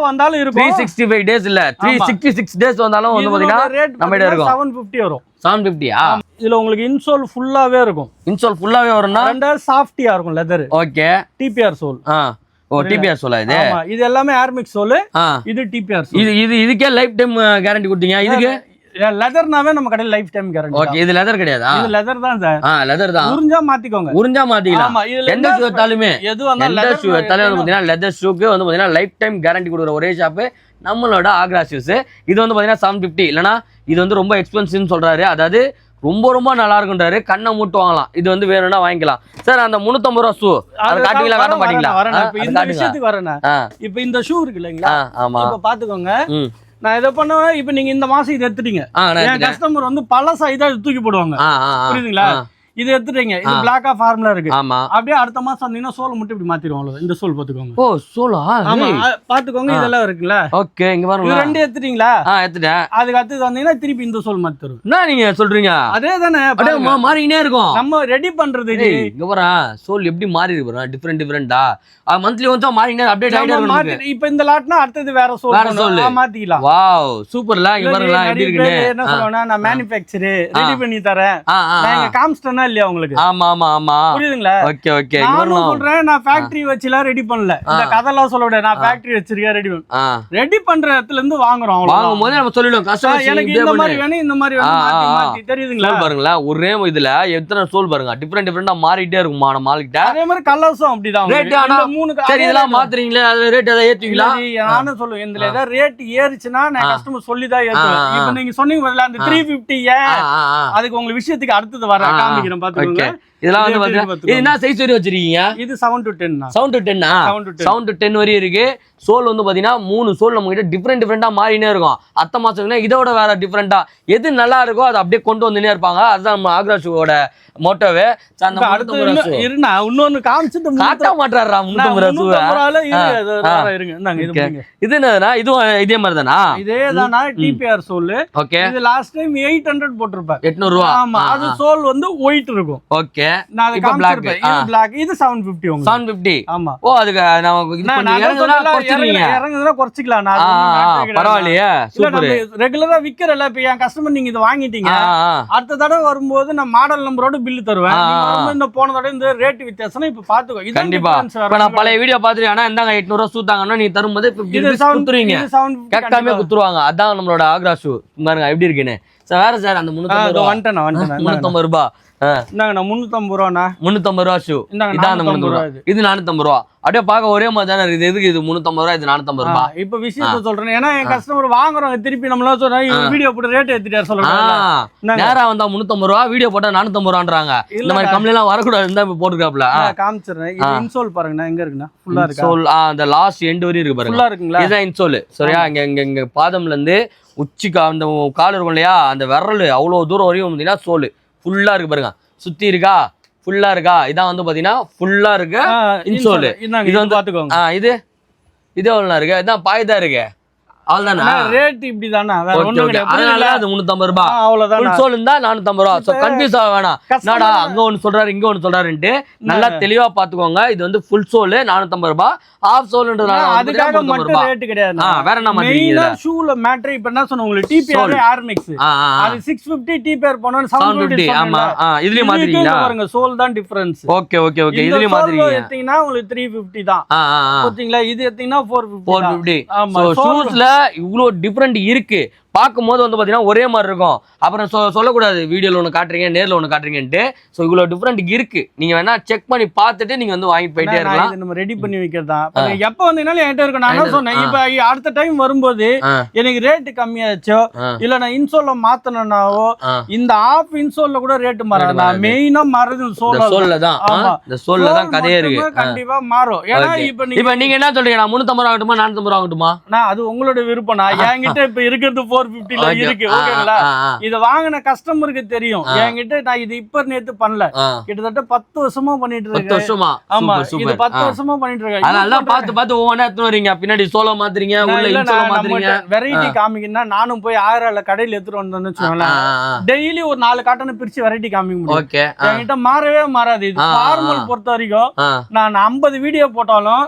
வந்தாலும் இருக்கும். 365 டேஸ் இல்ல, 366 டேஸ் வந்தாலும் வந்து பாத்தீங்கன்னா நம்மகிட்ட இருக்கும். 750 வரும். 750யா? இதுல உங்களுக்கு இன்சோல் ஃபுல்லாவே இருக்கும். இன்சோல் ஃபுல்லாவே வரும்னா ரெண்டா சாஃப்ட்டியா இருக்கும் leather. Okay. TPR sole. TPR சோலா இது? ஆமா, இது எல்லாமே ஏர் மிக்ஸ் சோல். இது டிபிஆர் சோல். இதுக்கே லைஃப் டைம் கேரண்டி கொடுத்தீங்க. இதுக்கு லெதர்னாவே நம்ம கடையில லைஃப் டைம் கேரண்டி. ஓகே, இது லெதர் கிடையாதா? இது லெதர் தான் சார். லெதர் தான். உறிஞ்சா மாத்திக்கோங்க. உறிஞ்சா மாத்திக்கலாம். ஆமா, இதுல எந்த ஷூ எடுத்தாலுமே எது வந்தாலும் எந்த ஷூ எடுத்தாலும் வந்து பாத்தீங்கன்னா லெதர் ஷூக்கு வந்து பாத்தீங்கன்னா லைஃப் டைம் கேரண்டி கொடுக்குற ஒரே ஷாப்பு நம்மளோட ஆக்ரா ஷூஸ். இது வந்து பாத்தீங்கன்னா 750, இல்லனா இது வந்து ரொம்ப எக்ஸ்பென்சிவ்னு சொல்றாரு. அதாவது ரொம்ப ரொம்ப நல்லா இருக்குன்றாரு. கண்ணை மூட்டு வாங்கலாம். இது வந்து வேணும்னா வாங்கிக்கலாம். சார் அந்த 350 ரூபா ஷூ அது காட்டுவீங்களா? காட்ட மாட்டீங்களா? இந்த விஷயத்துக்கு வரேன். இப்ப இந்த ஷூ இருக்கு இல்லைங்களா? ஆமா, இப்ப பாத்துக்கோங்க. நான் இதை பண்ணுவேன். இப்ப நீங்க இந்த மாசம் இதை எடுத்துட்டீங்க, என் கஸ்டமர் வந்து பழசா இதை தூக்கி போடுவாங்க. புரியுதுங்களா? இது எடுத்துட்டீங்க, இது பிளாக்கா ஃபார்முலா இருக்கு. அப்படியே அடுத்த மாசம் வந்தீங்கன்னா சோல் மட்டும் இப்படி மாத்திடுவோம். இந்த சோல் பாத்துக்கோங்க. ஓ, சோலா? ஆமா, பாத்துக்கோங்க. இதெல்லாம் இருக்குல்ல. ஓகே, இங்க பாருங்க. இது ரெண்டு எடுத்துட்டீங்களா? எடுத்துட்டேன். அதுக்கு அடுத்து வந்தீங்கன்னா திருப்பி இந்த சோல் மாத்தி தரும். என்ன நீங்க சொல்றீங்க? அதே தானே, மாறினே இருக்கும். நம்ம ரெடி பண்றது. இங்க பாரு, சோல் எப்படி மாறி இருக்கு, டிஃபரெண்டா மந்த்லி வந்து மாறினே அப்டேட் ஆயிட்டே இருக்கு. இப்போ இந்த லாட்னா அடுத்து வேற சோல் மாத்திக்கலாம். வாவ், சூப்பர்ல. இங்க பாருங்க எப்படி இருக்கு. என்ன சொல்றேன்னா, நான் மேனுஃபேக்சரர் ரெடி பண்ணி தரேன். நான் காம்ஸ்டனா இல்லையா உங்களுக்கு? ஆமா, புரியுதுங்களா? ஓகே. நான் சொல்றேன், நான் ஃபேக்டரி வச்சுலாம் ரெடி பண்ணல. இந்த கதெல்லாம் சொல்ல விட, நான் ஃபேக்டரி வச்சிருக்கேன். ரெடி பண்ற இடத்துல இருந்து வாங்குறோம். வாங்கும்போது நம்ம சொல்லிடுவோம், கஸ்டமர் எனக்கு இந்த மாதிரி வேணும், இந்த மாதிரி வேணும், மாத்தி தெரியுதுங்களா? பாருங்களா, ஒரே இதுல எத்தனை சோல் பாருங்க, டிஃபரெண்டா மாறிட்டே இருக்குமா நம்ம ஆளுகிட்ட. அதே மாதிரி கலர்ஸும் அப்படிதான். ரேட் ஆனா சரி, இதெல்லாம் மாத்துறீங்களா? அது ரேட் ஏதாவது ஏத்துவீங்களா? நானும் சொல்லுவேன், இதுல ஏதாவது ரேட் ஏறிச்சுன்னா நான் கஸ்டமர் சொல்லிதான் ஏத்துவேன். இப்போ நீங்க சொன்னீங்க அந்த 350 அதுக்கு உங்களுக்கு விஷயத்துக்கு அடுத்தது வர காமிக்கிறேன், பாத்துக்கோங்க. இதெல்லாம் வந்து பாத்தீங்கன்னா என்ன சைஸ் வரை வச்சிருக்கீங்க? இது 7 to 10. 7 to 10 வரையும் இருக்கு. சோல் வந்து பாத்தீங்கன்னா 3 சோல் நம்ம கிட்ட டிஃபரெண்டா மாறினே இருக்கும். அத்த மாசம் இதோட வேற டிஃபரெண்டா எது நல்லா இருக்கோ அதை அப்படியே கொண்டு வந்துனே இருப்பாங்க. அதுதான் நம்ம ஆக்ரா ஷூவோட மோட்டோவே. இருண்ணா, இன்னொன்னு காமிச்சிட்டு காட்ட மாட்டாரா? 350 இருங்க. இது என்னதுன்னா, இதுவும் இதே மாதிரி தானா? இதே தானா? டிபிஆர் சோல். ஓகே, இது லாஸ்ட் டைம் 800 போட்டிருப்பேன். 800 ரூபா. ஆமா, அது சோல் வந்து ஒயிட் இருக்கும். ஓகே, நான் அது காமிச்சிருப்பேன். இது Black, இது 750 உங்களுக்கு. 750. ஆமா. ஓ, அதுக்கு நான் இது பண்ணி இறங்குதுனா குறச்சிக்கலாம். நான் பரவாயில்லையே, சூப்பர். ரெகுலரா விக்கிறல. இப்ப என் கஸ்டமர் நீங்க இத வாங்கிட்டீங்க, அடுத்த தடவை வரும்போது நான் மாடல் நம்பரோட பில் தருவேன். நீங்க இந்த போன தடவை இந்த ரேட் வித்தியாசம் இப்ப பாத்துக்கோ. இது கண்டிப்பா. இப்ப நான் பழைய வீடியோ பாத்துட்டு ஆனா இந்தாங்க 800 ரூபாய் சூத்தாங்கன்னா நீங்க தரும்போது 50 ரூபாய் குத்துறீங்க. கேட்காம குத்துருவாங்க. அதான் நம்மளோட ஆக்ரா ஷூ. பாருங்க எப்படி இருக்குன்னு. சார் வேற சார் அந்த 350 ரூபாய் 350 ரூபாய். இந்தாங்க 350 ரூபாண்ணா. 350 ரூபா ஷூ. இதான் அந்த 350 ரூபா. இது 450 ரூபா. அப்படியே பார்க்க ஒரே மாதிரி தானே இருக்குது. எதுக்கு இது 350 ரூபா, இது 450 ரூபா? இப்ப விஷயத்த சொல்றேன். ஏன்னா என் கஸ்டமர் வாங்குறவங்க திருப்பி நம்மள சொல்றாங்க, வீடியோ போட்டு ரேட் ஏத்திட்டாரு சொல்றாங்க. நேரா வந்தா 350 ரூபா, வீடியோ போட்டா 450 ரூபான்றாங்க. இந்த மாதிரி கம்பெனி எல்லாம் வரக்கூடாது. இந்த போட்டுக்காப்ல காமிச்சிடுறேன். இது இன்சோல் பாருங்கண்ணா, எங்க இருக்குண்ணா? ஃபுல்லா இருக்கு. இன்சோல் அந்த லாஸ்ட் எண்ட் வரையும் இருக்கு பாருங்க. ஃபுல்லா இருக்குங்களா? இதுதான் இன்சோல். சரியா? இங்க பாதம்ல இருந்து உச்சிக்கு அந்த கால் இருக்கும் இல்லையா, அந்த விரல் அவ்வளவு தூரம் வரையும் பாத்தீங்கன்னா சோல் ஃபுல்லா இருக்கு பாருங்க. சுத்தி இருக்கா, ஃபுல்லா இருக்கா? இதான் வந்து பாத்தீங்கன்னா ஃபுல்லா இருக்கு இன்சோல். இது வந்து பாத்துக்கோங்க. இது எவ்வளவு இருக்கு? இதான் பாய்தான் இருக்கு. அவ்வளவுதானா? ரேட் இப்படிதானா? வேற ஒண்ணும் கிடையாது. அதனால அது 350 ரூபாய். அவ்வளவுதான். ஃபுல் சோல் இருந்தா 450 ரூபாய். சோ கன்ஃபியூஸ் ஆக வேணாம். என்னடா அங்க ஒன்னு சொல்றாரு இங்க ஒன்னு சொல்றாருன்னு நல்லா தெளிவா பாத்துக்கோங்க. இது வந்து ஃபுல் சோல் 450 ரூபாய். ஹாஃப் சோல்ன்றதால அதுக்காக மட்டும் ரேட் கிடையாது. வேற என்ன மாட்டீங்க? ஷூல மேட்டர் இப்ப என்ன சொன்ன உங்களுக்கு டிபிஆர் ஏர் மிக்ஸ். அது 650 டிபிஆர் போனா 750. ஆமா, இதுலயே மாத்திரீங்களா? பாருங்க, சோல் தான் டிஃபரன்ஸ். ஓகே. இதுலயே மாத்திரீங்க. இது எடுத்தீங்கன்னா உங்களுக்கு 350 தான். பாத்தீங்களா? இது எடுத்தீங்கன்னா 450. ஆமா, ஷூஸ்ல இவ்வளவு டிஃபரெண்ட் இருக்கு. பார்க்கும்போது வந்து பாத்தீங்கன்னா ஒரே மாதிரி இருக்கும். அப்புறம் சொல்லக்கூடாது வீடியோல ஒன்று காட்டுறீங்க, நேரில் ஒன்று காட்டுறீங்கன்ட்டு. ஸோ இவ்வளோ டிஃப்ரெண்ட் இருக்கு. நீங்க வேணா செக் பண்ணி பார்த்துட்டு நீங்க வந்து வாங்கிட்டு போயிட்டே இருக்கலாம். நம்ம ரெடி பண்ணி வைக்கிறதா எப்போ வந்தீங்கன்னாலும் என்கிட்ட இருக்கும். நான் என்ன சொன்னேன், இப்போ அடுத்த டைம் வரும்போது எனக்கு ரேட்டு கம்மியாச்சோ இல்லை நான் இன்சோல்ல மாத்தனாவோ இந்த ஆஃப் இன்சோல்ல கூட ரேட்டு மாறாது. மெயினா மாறுது சோல்ல தான். இந்த சோல்ல தான் கதையே இருக்கு. கண்டிப்பா மாறும். ஏன்னா இப்போ நீங்க என்ன சொல்றீங்க, நான் 350 ரூபா ஆகட்டுமா 450 ரூபா ஆகட்டுமா? நான் அது உங்களோட விருப்பம். நான் என்கிட்ட இப்போ இருக்கிறது 450 இருக்கு. ஓகேங்களா? இத வாங்கின கஸ்டமருக்கு தெரியும். என்கிட்ட நான் இது இப்ப நேத்து பண்ணல, கிட்டத்தட்ட 10 வருஷமா பண்ணிட்டு இருக்கேன். 10 வருஷமா? ஆமா, இது 10 வருஷமா பண்ணிட்டு இருக்கேன். அதனால பார்த்து ஒவ்வொண்ணா எடுத்து வரீங்க. பின்னாடி சோலோ மாத்துறீங்க, உள்ள இன்சோலோ மாத்துறீங்க. வெரைட்டி காமிக்கணும்னா நானும் போய் 1000 கடையில எடுத்துட்டு வந்தேன்னு வச்சுக்கோங்களேன். டெய்லி ஒரு 4 காட்டனை பிரிச்சு வெரைட்டி காமிக்க முடியும். ஓகே, என்கிட்ட மாறவே மாறாது. இது ஃபார்மல் பொறுத்த வரைக்கும் நான் 50 வீடியோ போட்டாலும்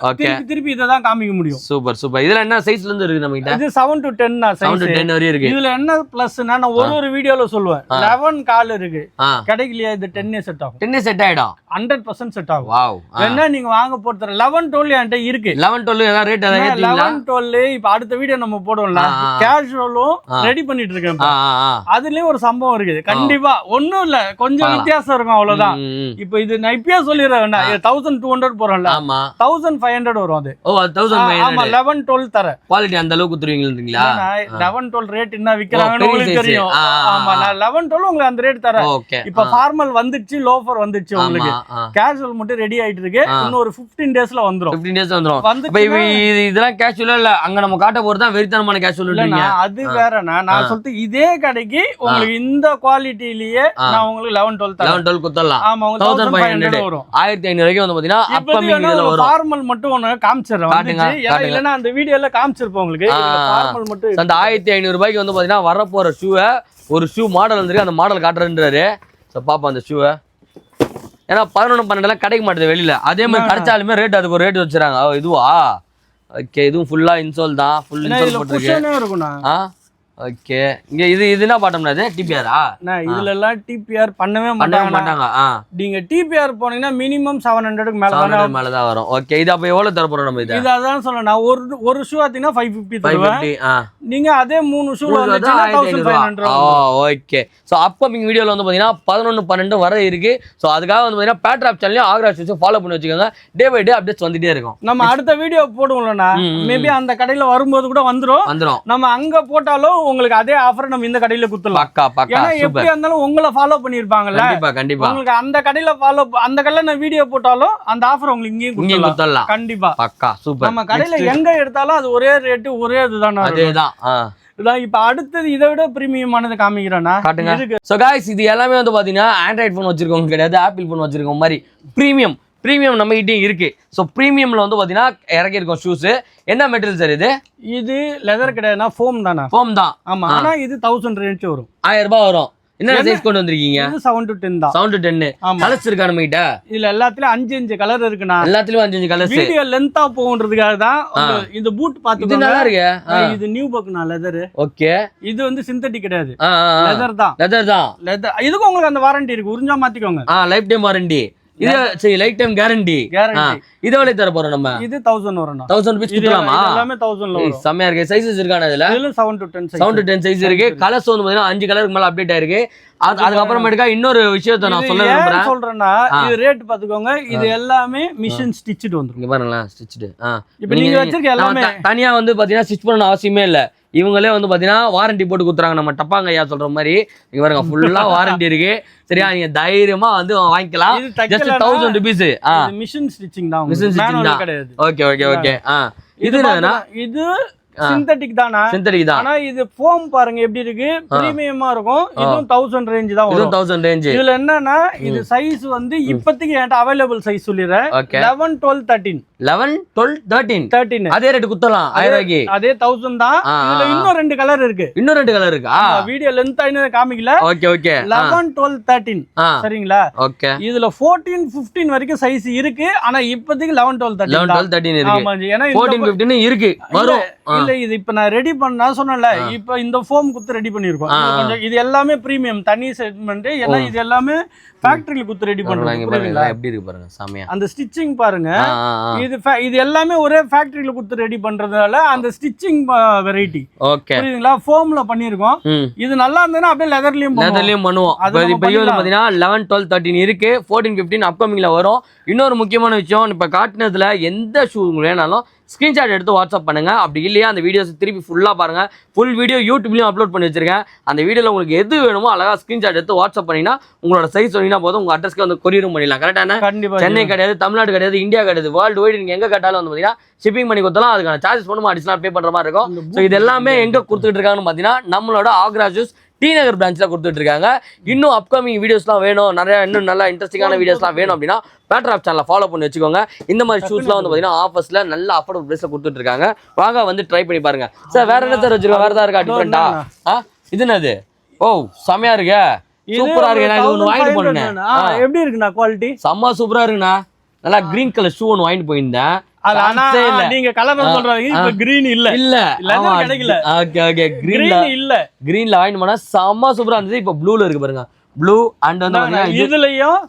திருப்பி இதை தான் காமிக்க முடியும். சூப்பர். இதுல என்ன சைஸ்ல இருந்து இருக்கு நம்ம கிட்ட? இது 7 to 10 சைஸ். 7 to 10 வரையும் இருக்கு. இதுல என்ன பிளஸ்னா நான் ஒரு வீடியோல சொல்லுவேன் 11 கால் இருக்கு கிடைக்கலையா இது 10 செட் ஆகும். 10 செட் ஆயிடும் 100% செட் ஆகும். வாவ். என்ன நீங்க வாங்க போறது 11 12 என்கிட்ட இருக்கு. 11 12 ஏதாவது ரேட் ஏதாவது ஏத்துவீங்களா? 11 12 இப்ப அடுத்த வீடியோ நம்ம போடுவோம்ல கேஷுவலும் ரெடி பண்ணிட்டு இருக்கேன். அதுலயும் ஒரு சம்பவம் இருக்குது கண்டிப்பா. ஒண்ணும் இல்ல கொஞ்சம் வித்தியாசம் இருக்கும் அவ்வளவுதான். இப்போ இது நான் இப்பயே சொல்லிடுறேன் 1200 போறோம்ல 1500 வரும் அது. ஓ 1500. ஆமா 11 12 தர குவாலிட்டி அந்த அளவுக்கு குத்துறீங்களா? 11 12 ரேட் என்ன விக்கிறாங்கன்னு உங்களுக்கு தெரியும். ஆமா நான் 11 12 உங்களுக்கு அந்த ரேட் தரேன். இப்ப ஃபார்மல் வந்துச்சு லோஃபர் வந்துச்சு உங்களுக்கு. கேஷுவல் மட்டும் ரெடி ஆயிட்டு இருக்கு. இன்னும் ஒரு 15 டேஸ்ல வந்துரும். 15 டேஸ் வந்துரும். இப்ப இதெல்லாம் கேஷுவலா இல்ல அங்க நம்ம காட்ட போறது தான் வெறித்தனமான கேஷுவல் இல்லையா? அது வேறனா நான் சொல்றது இதே கடைக்கு உங்களுக்கு இந்த குவாலிட்டிலயே நான் உங்களுக்கு 11 12 தரேன். 11 12 குத்தலாம். ஆமா 1500 வரும். 1500 வரைக்கும் வந்து பாத்தீனா அப்கமிங் வீடியோல வரும். ஃபார்மல் மட்டும் ஒன்னு காமிச்சறேன். காட்டுங்க. இல்லனா அந்த வீடியோல காமிச்சிருப்போம் உங்களுக்கு. ஃபார்மல் மட்டும் அந்த 1500 ரூபாய்க்கு வந்து பாத்தீனா வர போற ஷூவை ஒரு ஷூ மாடல் வந்திருக்கு. அந்த மாடல் காட்டுறேன்றாரு. சோ பாப்போம் அந்த ஷூவை. ஏன்னா 11 12 கிடைக்க மாட்டேது வெளியில. அதே மாதிரி கிடைச்சாலுமே ரேட் அதுக்கு ஒரு ரேட் வச்சிருக்காங்க. இதுவா ஓகே இதுவும் ஃபுல்லா இன்சோல் தான். ஃபுல் இன்சோல் போட்டுருக்கு. ஓகே இங்க இது என்ன பாட்டம்னா இது டிபிஆரா? இதுல எல்லாம் டிபிஆர் பண்ணவே மாட்டாங்க. நீங்க டிபிஆர் போனீங்கன்னா மினிமம் 700க்கு மேல தான் வரும். ஓகே இது அப்ப எவ்வளவு தர போறோம் நம்ம? இது அதான் சொல்றேன். ஒரு ஷூ ஆத்தீங்கன்னா 550 தருவேன். நீங்க அதே 3 ஷூல வந்துச்சுன்னா 1500. ஓகே சோ அப்கமிங் வீடியோல வந்து பாத்தீங்கன்னா 11 12 வர இருக்கு. சோ அதுக்காக வந்து பாத்தீங்கன்னா பேட்ராப் சேனலையும் ஆக்ரா ஷூஸ் ஃபாலோ பண்ணி வச்சுக்கோங்க. டே பை டே அப்டேட்ஸ் வந்துட்டே இருக்கும். நம்ம அடுத்த வீடியோ போடுவோம்லனா மேபி அந்த கடையில வரும்போது கூட வந்துரும். நம்ம அங்க போட்டாலும் உங்களுக்கு அதே ஆஃபர் நம்ம இந்த கடையில குத்தலாம். பக்கா பக்கா. ஏன்னா எப்படி இருந்தாலும் உங்களை ஃபாலோ பண்ணிருப்பாங்கல்ல. கண்டிப்பா கண்டிப்பா. உங்களுக்கு அந்த கடையில ஃபாலோ அந்த கடையில நான் வீடியோ போட்டாலும் அந்த ஆஃபர் உங்களுக்கு இங்கேயும் குத்தலாம். கண்டிப்பா பக்கா சூப்பர். நம்ம கடையில எங்க எடுத்தாலும் அது ஒரே ரேட் ஒரே இதுதான். அதேதான். இப்ப அடுத்தது இதை விட பிரீமியமானது காமிக்கிறேன்னா காட்டுங்க. சோ गाइस இது எல்லாமே வந்து பாத்தீங்கன்னா ஆண்ட்ராய்டு போன் வச்சிருக்கவங்க கிடையாது, ஆப்பிள் போன் வச்சிருக்கவங்க மாதிரி பிரீமியம் நம்ம கிட்டயும் இருக்கு. ஸோ பிரீமியம்ல வந்து பாத்தீங்கன்னா இறக்கி இருக்கும் ஷூஸ். என்ன மெட்டீரியல் சார் இது? இது லெதர் கிடையாதுனா ஃபோம் தானா? ஃபோம் தான். ஆமா ஆனா இது 1000 ரேஞ்ச் வரும். 1000 ரூபாய் வரும். என்ன சைஸ் கொண்டு வந்திருக்கீங்க? இது 7 to 10 தான். 7 to 10. கலர்ஸ் இருக்கா நம்ம கிட்ட? இதுல எல்லாத்துலயும் 5 கலர் இருக்குனா. எல்லாத்துலயும் 5 கலர்ஸ். வீடியோ லெந்தா போன்றதுக்காக தான் இந்த பூட் பாத்துக்கோங்க. இது நல்லா இருக்கு. இது நியூ பக்னா லெதர். ஓகே. இது வந்து சிந்தட்டிக் கிடையாது. லெதர் தான். லெதர். இதுக்கு உங்களுக்கு அந்த வாரண்டி இருக்கு. உறிஞ்சா மாத்திக்கோங்க. Lifetime warranty. இது சரி லைஃப் டைம் கேரண்டி. இத எவ்வளவு தர போறோம் நம்ம? இது 1000 வரும். 1000 ரூபாய் குத்தலாமா? எல்லாமே 1000 ல வரும். செமையா இருக்கு. சைஸஸ் இருக்கானே இதுல? இதுல 7 to 10 சைஸ். 7 to 10 சைஸ் இருக்கு. கலர்ஸ் வந்து பாத்தீங்கன்னா 5 கலருக்கு மேல அப்டேட் ஆயிருக்கு. அதுக்கு அப்புறமேட்டுக்கா இன்னொரு விஷயத்தை நான் சொல்றேன்னா இது ரேட் பாத்துக்கோங்க. இது எல்லாமே மிஷின் ஸ்டிச்டு வந்துரும். இங்க பாருங்களேன் ஸ்டிச்டு. இப்போ நீங்க வச்சிருக்க எல்லாமே தனியா வந்து பாத்தீங்கன்னா ஸ்டிச் பண்ணனும் அவசியமே இல்ல. இவங்களே வந்து பாத்தீங்கன்னா வாரண்டி போட்டு குத்துறாங்க. நம்ம டப்பாங்க ஐயா சொல்ற மாதிரி இங்க பாருங்க ஃபுல்லா வாரண்டி இருக்கு. சரியா நீங்க தைரியமா வந்து வாங்கிக்கலாம். Just 1000 rupees. மிஷின் ஸ்டிச்சிங் தான். மிஷின் ஸ்டிச்சிங் தான் கிடையாது. Okay okay okay. இது என்னன்னா இது சிந்தட்டிக் தானா? சிந்தட்டிக் தான். ஆனா இது ஃபோம் பாருங்க எப்படி இருக்கு. பிரீமியமா இருக்கும். இதுவும் 1000 ரேஞ்ச் தான் வரும். இதுவும் 1000 ரேஞ்ச். இதுல என்னன்னா இது சைஸ் வந்து இப்போதைக்கு என்கிட்ட அவைலபிள் சைஸ் சொல்லிறேன். 11 12 13. 11 12 13. அதே ரேட் குத்தலாம் 1000 ரூபாய்க்கு. அதே 1000 தான். இதுல இன்னும் 2 கலர் இருக்கு. இன்னும் 2 கலர் இருக்கா? வீடியோ லெந்த் ஆயினே காமிக்கல. Okay okay. 11 12 13. சரிங்களா? ஓகே. இதுல 14 15 வரைக்கும் சைஸ் இருக்கு. ஆனா இப்போதைக்கு 11 12 13. 11 12 13 இருக்கு. ஆமா ஏனா 14 15 இருக்கு. வரும். இல்ல இது இப்ப நான் ரெடி பண்ணா சொன்னேன்ல. இப்ப இந்த ஃபோம் குத்து ரெடி பண்ணிருக்கோம். கொஞ்சம் இது எல்லாமே பிரீமியம் தனி செக்மெண்ட். ஏன்னா இது எல்லாமே ஃபேக்டரியில குத்து ரெடி பண்றாங்க. புரியுதுங்களா? எப்படி இருக்கு பாருங்க சாமியா. அந்த ஸ்டிச்சிங் பாருங்க. இது எல்லாமே ஒரே ஃபேக்டரியில குத்து ரெடி பண்றதால அந்த ஸ்டிச்சிங் வெரைட்டி. ஓகே. புரியுதுங்களா? ஃபோம்ல பண்ணிருக்கோம். இது நல்லா இருந்ததுன்னா அப்படியே லெதர்லயும் பண்ணுவோம். இப்போ வந்து பாத்தீங்கன்னா 11 12 13 இருக்கு. 14 15 அப்கமிங்ல வரும். இன்னொரு முக்கியமான விஷயம் இப்ப காட்டுனதுல எந்த ஷூ வேணாலும் ஸ்கிரீன்ஷாட் எடுத்து வாட்ஸ்அப் பண்ணுங்க. அப்படி இல்லையா அந்த வீடியோஸ் திருப்பி ஃபுல்லா பாருங்க. ஃபுல் வீடியோ யூடியூப்லயும் அப்லோட் பண்ணி வச்சிருக்கேன். அந்த வீடியோல உங்களுக்கு எது வேணுமோ அழகா ஸ்கிரீன்ஷாட் எடுத்து வாட்ஸ்அப் பண்ணீங்கன்னா உங்களோட சைஸ் சொன்னீங்கன்னா போதும் உங்க அட்ரஸ்க்கு வந்து கொரியரும் பண்ணிடலாம். கரெக்டான? சென்னை கிடையாது, தமிழ்நாடு கிடையாது, இந்தியா கிடையாது, வேர்ல்டு வைடு நீங்க எங்க கேட்டாலும் வந்து பாத்தீங்கன்னா ஷிப்பிங் பண்ணி கொடுத்தாலும் அதுக்கான சார்ஜஸ் பண்ணுமா அடிஷனல் பே பண்ற மாதிரி இருக்கும். ஸோ இது எல்லாமே எங்க கொடுத்துட்டு இருக்காங்கன்னு பாத்தீங்கன்னா நம்மளோட ஆக்ரா ஷூஸ் டி நகர் பிரான்ச்ல கொடுத்துட்டு இருக்காங்க. இன்னும் அப்கமிங் வீடியோஸ்லாம் வேணும், நிறைய இன்னும் நல்லா இன்ட்ரெஸ்டிங்கான வீடியோஸ்லாம் வேணும் அப்படின்னா பேட்ராப் சேனலை ஃபாலோ பண்ணி வச்சுக்கோங்க. இந்த மாதிரி ஷூஸ்லாம் வந்து பார்த்தீங்கன்னா ஆஃபர்ஸ்ல நல்ல அஃபோர்டபுள் பிரைஸ்ல கொடுத்துட்டு இருக்காங்க. வாங்க வந்து ட்ரை பண்ணி பாருங்க. சார் வேற என்ன சார் வச்சிருக்கோம்? வேற ஏதாவது இருக்கா டிஃபரெண்டா? இது என்னது? ஓ செமையா இருக்கு, சூப்பரா இருக்கு. நான் ஒன்று வாங்கிட்டு போனேன். எப்படி இருக்குண்ணா குவாலிட்டி? செம்ம சூப்பரா இருக்குண்ணா. நல்லா கிரீன் கலர் ஷூ ஒன்று வாங்கிட்டு போயிருந்தேன். ஆனா நீங்க கலர் சொல்றாங்க இப்ப கிரீன் இல்ல கிடைக்கல. ஓகே கிரீன்ல வாங்கிட்டு போனா செம்ம சூப்பரா இருந்துச்சு. இப்ப ப்ளூல இருக்கு பாருங்க. ப்ளூ அண்ட் வந்து இதுலயும்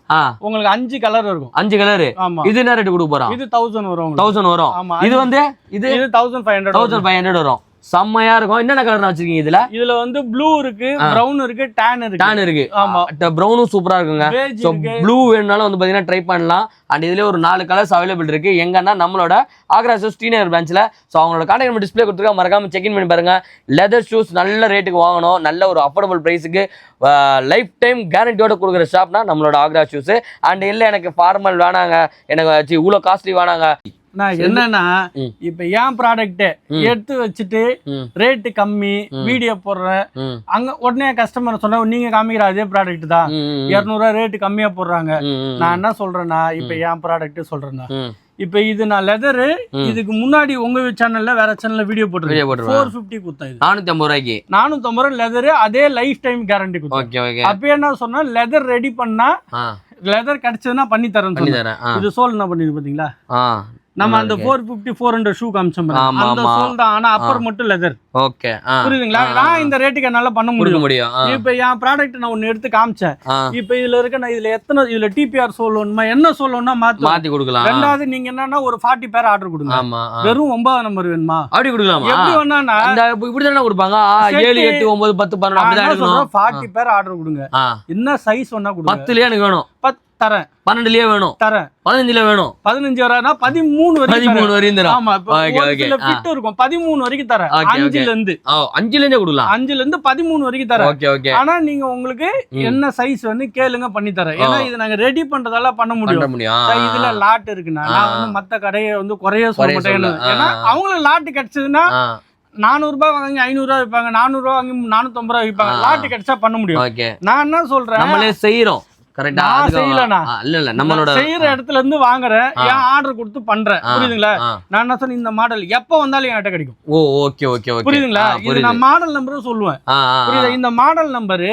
உங்களுக்கு 5 கலர் இருக்கும். 5 கலர். இது என்ன ரேட் கொடுக்க போறோம்? இது 1000 வரும். 1000 வரும். இது வந்து இது 1500 வரும். செம்மையா இருக்கும். என்னென்ன கலர் வச்சிருக்கீங்க இதுல? இதுல வந்து ப்ளூ இருக்கு, பிரவுன் இருக்கு, டான் இருக்கு. ஆமா, பிரவுனும் சூப்பரா இருக்குங்க. சோ ப்ளூ வேணும்னாலும் வந்து பாத்தீங்கன்னா ட்ரை பண்ணலாம். அண்ட் இதுல ஒரு 4 கலர்ஸ் அவைலபிள் இருக்கு. எங்கன்னா நம்மளோட ஆக்ரா ஷூஸ் ஸ்ரீநகர் பிரான்ச்ல. சோ அவங்களோட கான்டாக்ட் நம்பர் டிஸ்ப்ளே கொடுத்துருக்கா, மறக்காம செக் இன் பண்ணி பாருங்க. லெதர் ஷூஸ் நல்ல ரேட்டுக்கு வாங்கணும், நல்ல ஒரு அஃபோர்டபுள் பிரைஸுக்கு லைஃப் டைம் கேரண்டியோட கொடுக்குற ஷாப்னா நம்மளோட ஆக்ரா ஷூஸ். அண்ட் இல்ல எனக்கு ஃபார்மல் வேணாங்க, எனக்கு இவ்வளவு காஸ்ட்லி வேணாங்க என்னன்னா, இப்ப ஏன் ப்ராடக்ட் எடுத்து வச்சுட்டு ரேட்டு கம்மி வீடியோ போடுறேன், அங்க உடனே கஸ்டமர் சொன்ன நீங்க காமிக்கிற அதே ப்ராடக்ட் தான் 200 ரேட்டு கம்மியா போடுறாங்க. நான் என்ன சொல்றேன்னா, இப்ப ஏன் ப்ராடக்ட் சொல்றேன்னா, இப்ப இது நான் லெதரு இதுக்கு முன்னாடி உங்க சேனல்ல வேற சேனல்ல வீடியோ போட்டுருக்கேன். 450 கொடுத்தேன். 450 ரூபாய்க்கு 450 ரூபாய் லெதரு, அதே லைஃப் டைம் கேரண்டி கொடுத்தேன். அப்ப என்ன சொன்னா, லெதர் ரெடி பண்ணா லெதர் கிடைச்சதுன்னா பண்ணி தரேன். இது சோல் என்ன பண்ணிருக்கு பாத்தீங்களா? நம்ம அந்த 450 400 ஷூ காமிச்சோம், அந்த சோல் தான். ஆனா அப்பர் மட்டும் லெதர். ஓகே, புரியுதுங்களா? நான் இந்த ரேட்டுக்கு என்னால பண்ண முடியும். இப்ப என் ப்ராடக்ட் நான் ஒன்னு எடுத்து காமிச்சேன். இப்ப இதுல இருக்க நான் இதுல டிபிஆர் சோல் ஒண்ணுமா என்ன சோல் ஒண்ணா மாத்தி கொடுக்கலாம். ரெண்டாவது நீங்க என்னன்னா ஒரு 40 பேர் ஆர்டர் கொடுங்க. வெறும் 9 நம்பர் வேணுமா அப்படி கொடுக்கலாம். எப்படி வேணா இப்படி தானே கொடுப்பாங்க. 7 8 9 10 12 அப்படி தான் எடுக்கணும். 40 பேர் ஆர்டர் கொடுங்க. என்ன சைஸ் வேணா கொடுங்க. 10லயே எனக்கு வேணும். 10 தரேன். 12லயே வேணும் தரேன். 15ல வேணும். 15 வரானா 13 வரைக்கும் தரேன். ஆமா, சில ஃபிட் இருக்கும். 13 வரைக்கும் தரேன். 5ல இருந்து 5ல இருந்தே கொடுக்கலாம். 5ல இருந்து 13 வரைக்கும் தரேன். ஆனா நீங்க உங்களுக்கு என்ன சைஸ் வந்து கேளுங்க, பண்ணி தரேன். ஏன்னா இது நாங்க ரெடி பண்றதால பண்ண முடியும். இதுல லாட் இருக்குன்னா நான் வந்து மத்த கடையை வந்து குறைய சொல்ல மாட்டேன். ஏன்னா அவங்களுக்கு லாட் கிடைச்சதுன்னா 400 ரூபாய் வாங்கி 500 ரூபாய் விற்பாங்க, 400 ரூபாய் வாங்கி 450 ரூபாய் விற்பாங்க. லாட் கிடைச்சா பண்ண முடியும். நான் என்ன சொல்றேன், நம்மளே செய்யறோம். கரெக்ட்டா? நம்மளோட செய்யற இடத்துல இருந்து வாங்குறேன், ஏன் ஆர்டர் கொடுத்து பண்றேன். புரியுதுங்களா? நான் என்ன சொன்னேன், இந்த மாடல் எப்ப வந்தாலும் என்கிட்ட கிடைக்கும். புரியுதுங்களா? இது நான் மாடல் நம்பரும் சொல்லுவேன். புரியுதா? இந்த மாடல் நம்பரு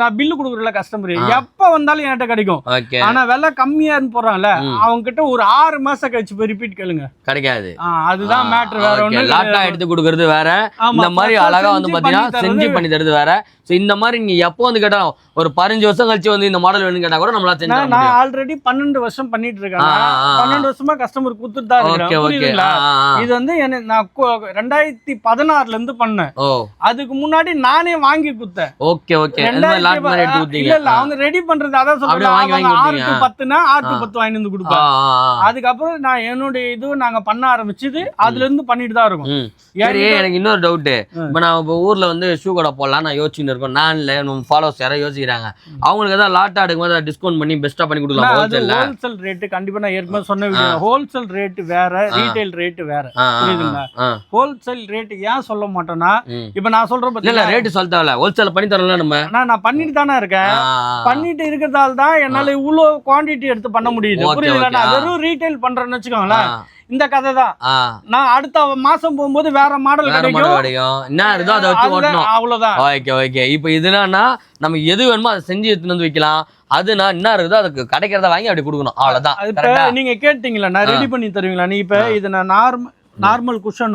நான் பில்லு கொடுக்குறல கஸ்டமர் எப்ப வந்தாலும் என்கிட்ட கிடைக்கும். ஆனா விலை கம்மியா போறாங்கல்ல, அவங்க கிட்ட ஒரு 6 மாசம் கழிச்சு போய் ரிப்பீட் கேளுங்க, கிடைக்காது. அதுதான் மேட்டர். வேற ஒண்ணு லாட்டா எடுத்து கொடுக்கறது வேற, இந்த மாதிரி அழகா வந்து பாத்தீங்கன்னா செஞ்சு பண்ணி தருது வேற. இந்த மாதிரி நீங்க எப்போ வந்து கேட்டா ஒரு 15 வருஷம் கழிச்சு வந்து இந்த மாடல் வேணும் கேட்டா கூட நம்மளா செஞ்சு தர முடியும். நான் ஆல்ரெடி 12 வருஷம் பண்ணிட்டு இருக்கேன். 12 வருஷமா கஸ்டமர் கொடுத்துட்டு தான் இருக்கேன். புரியுதுங்களா? இது வந்து நான் 2016ல இருந்து பண்ணேன். அதுக்கு முன்னாடி நானே வாங்கி கொடுத்தேன். இல்ல அவங்க ரெடி பண்றது அதான் சொல்றாங்க, 6 to 10னா 6 to 10 வாங்கி வந்து கொடுப்பேன். அதுக்கப்புறம் நான் என்னோட இது நாங்க பண்ண ஆரம்பிச்சது அதுல இருந்து பண்ணிட்டு தான் இருக்கும். எனக்கு இன்னொரு டவுட், இப்ப நான் ஊர்ல வந்து ஷூ கடை போடலாம் நான் யோசிச்சுட்டு இருக்கோம். நான் இல்ல ஃபாலோவர்ஸ் யாராவது யோசிக்கிறாங்க, அவங்களுக்கு ஏதாவது லாட் எடுக்கும்போது டிஸ்கவுண்ட் பண்ணி பெஸ்டா பண்ணி கொடுக்கலாம். ஹோல்சேல் ரேட் கண்டிப்பா நான் ஏற்கனவே சொன்ன வீடியோ, ஹோல்சேல் ரேட் வேற, ரீட்டைல் ரேட் வேற. புரியுதுங்களா? ஹோல்சேல் ரேட் ஏன் சொல்ல மாட்டேன்னா, இப்ப நான் சொல்றேன் இல்ல ரேட் சொல்ல தேவையில்ல, ஹோல்சேல் பண்ணி தரல. நம்ம நான் பண்ணிட்டு தானே இருக்கேன். பண்ணிட்டு இருக்கிறதால தான் என்னால இவ்வளவு குவாண்டிட்டி எடுத்து பண்ண முடியுது. புரியுதுங்களா? நான் வெறும் ரீட்டைல் பண்றேன்னு வச்சுக்கோங்களேன், இந்த கதை தான். நான் அடுத்த மாசம் போகும்போது வேற மாடல் கிடைக்கும், என்ன இருக்கோ அதை வச்சு ஓட்டணும், அவ்வளவுதான். ஓகே. இப்போ இதுனா நம்ம எது வேணுமோ அதை செஞ்சு எடுத்துட்டு வந்து வைக்கலாம். அதுனா என்ன இருக்குதோ அதுக்கு கிடைக்கிறத வாங்கி அப்படி கொடுக்கணும், அவ்வளவுதான். நீங்க கேட்டீங்களா நான் ரெடி பண்ணி தருவீங்களா? நீ இப்ப இது நான் நார்மல் குஷன்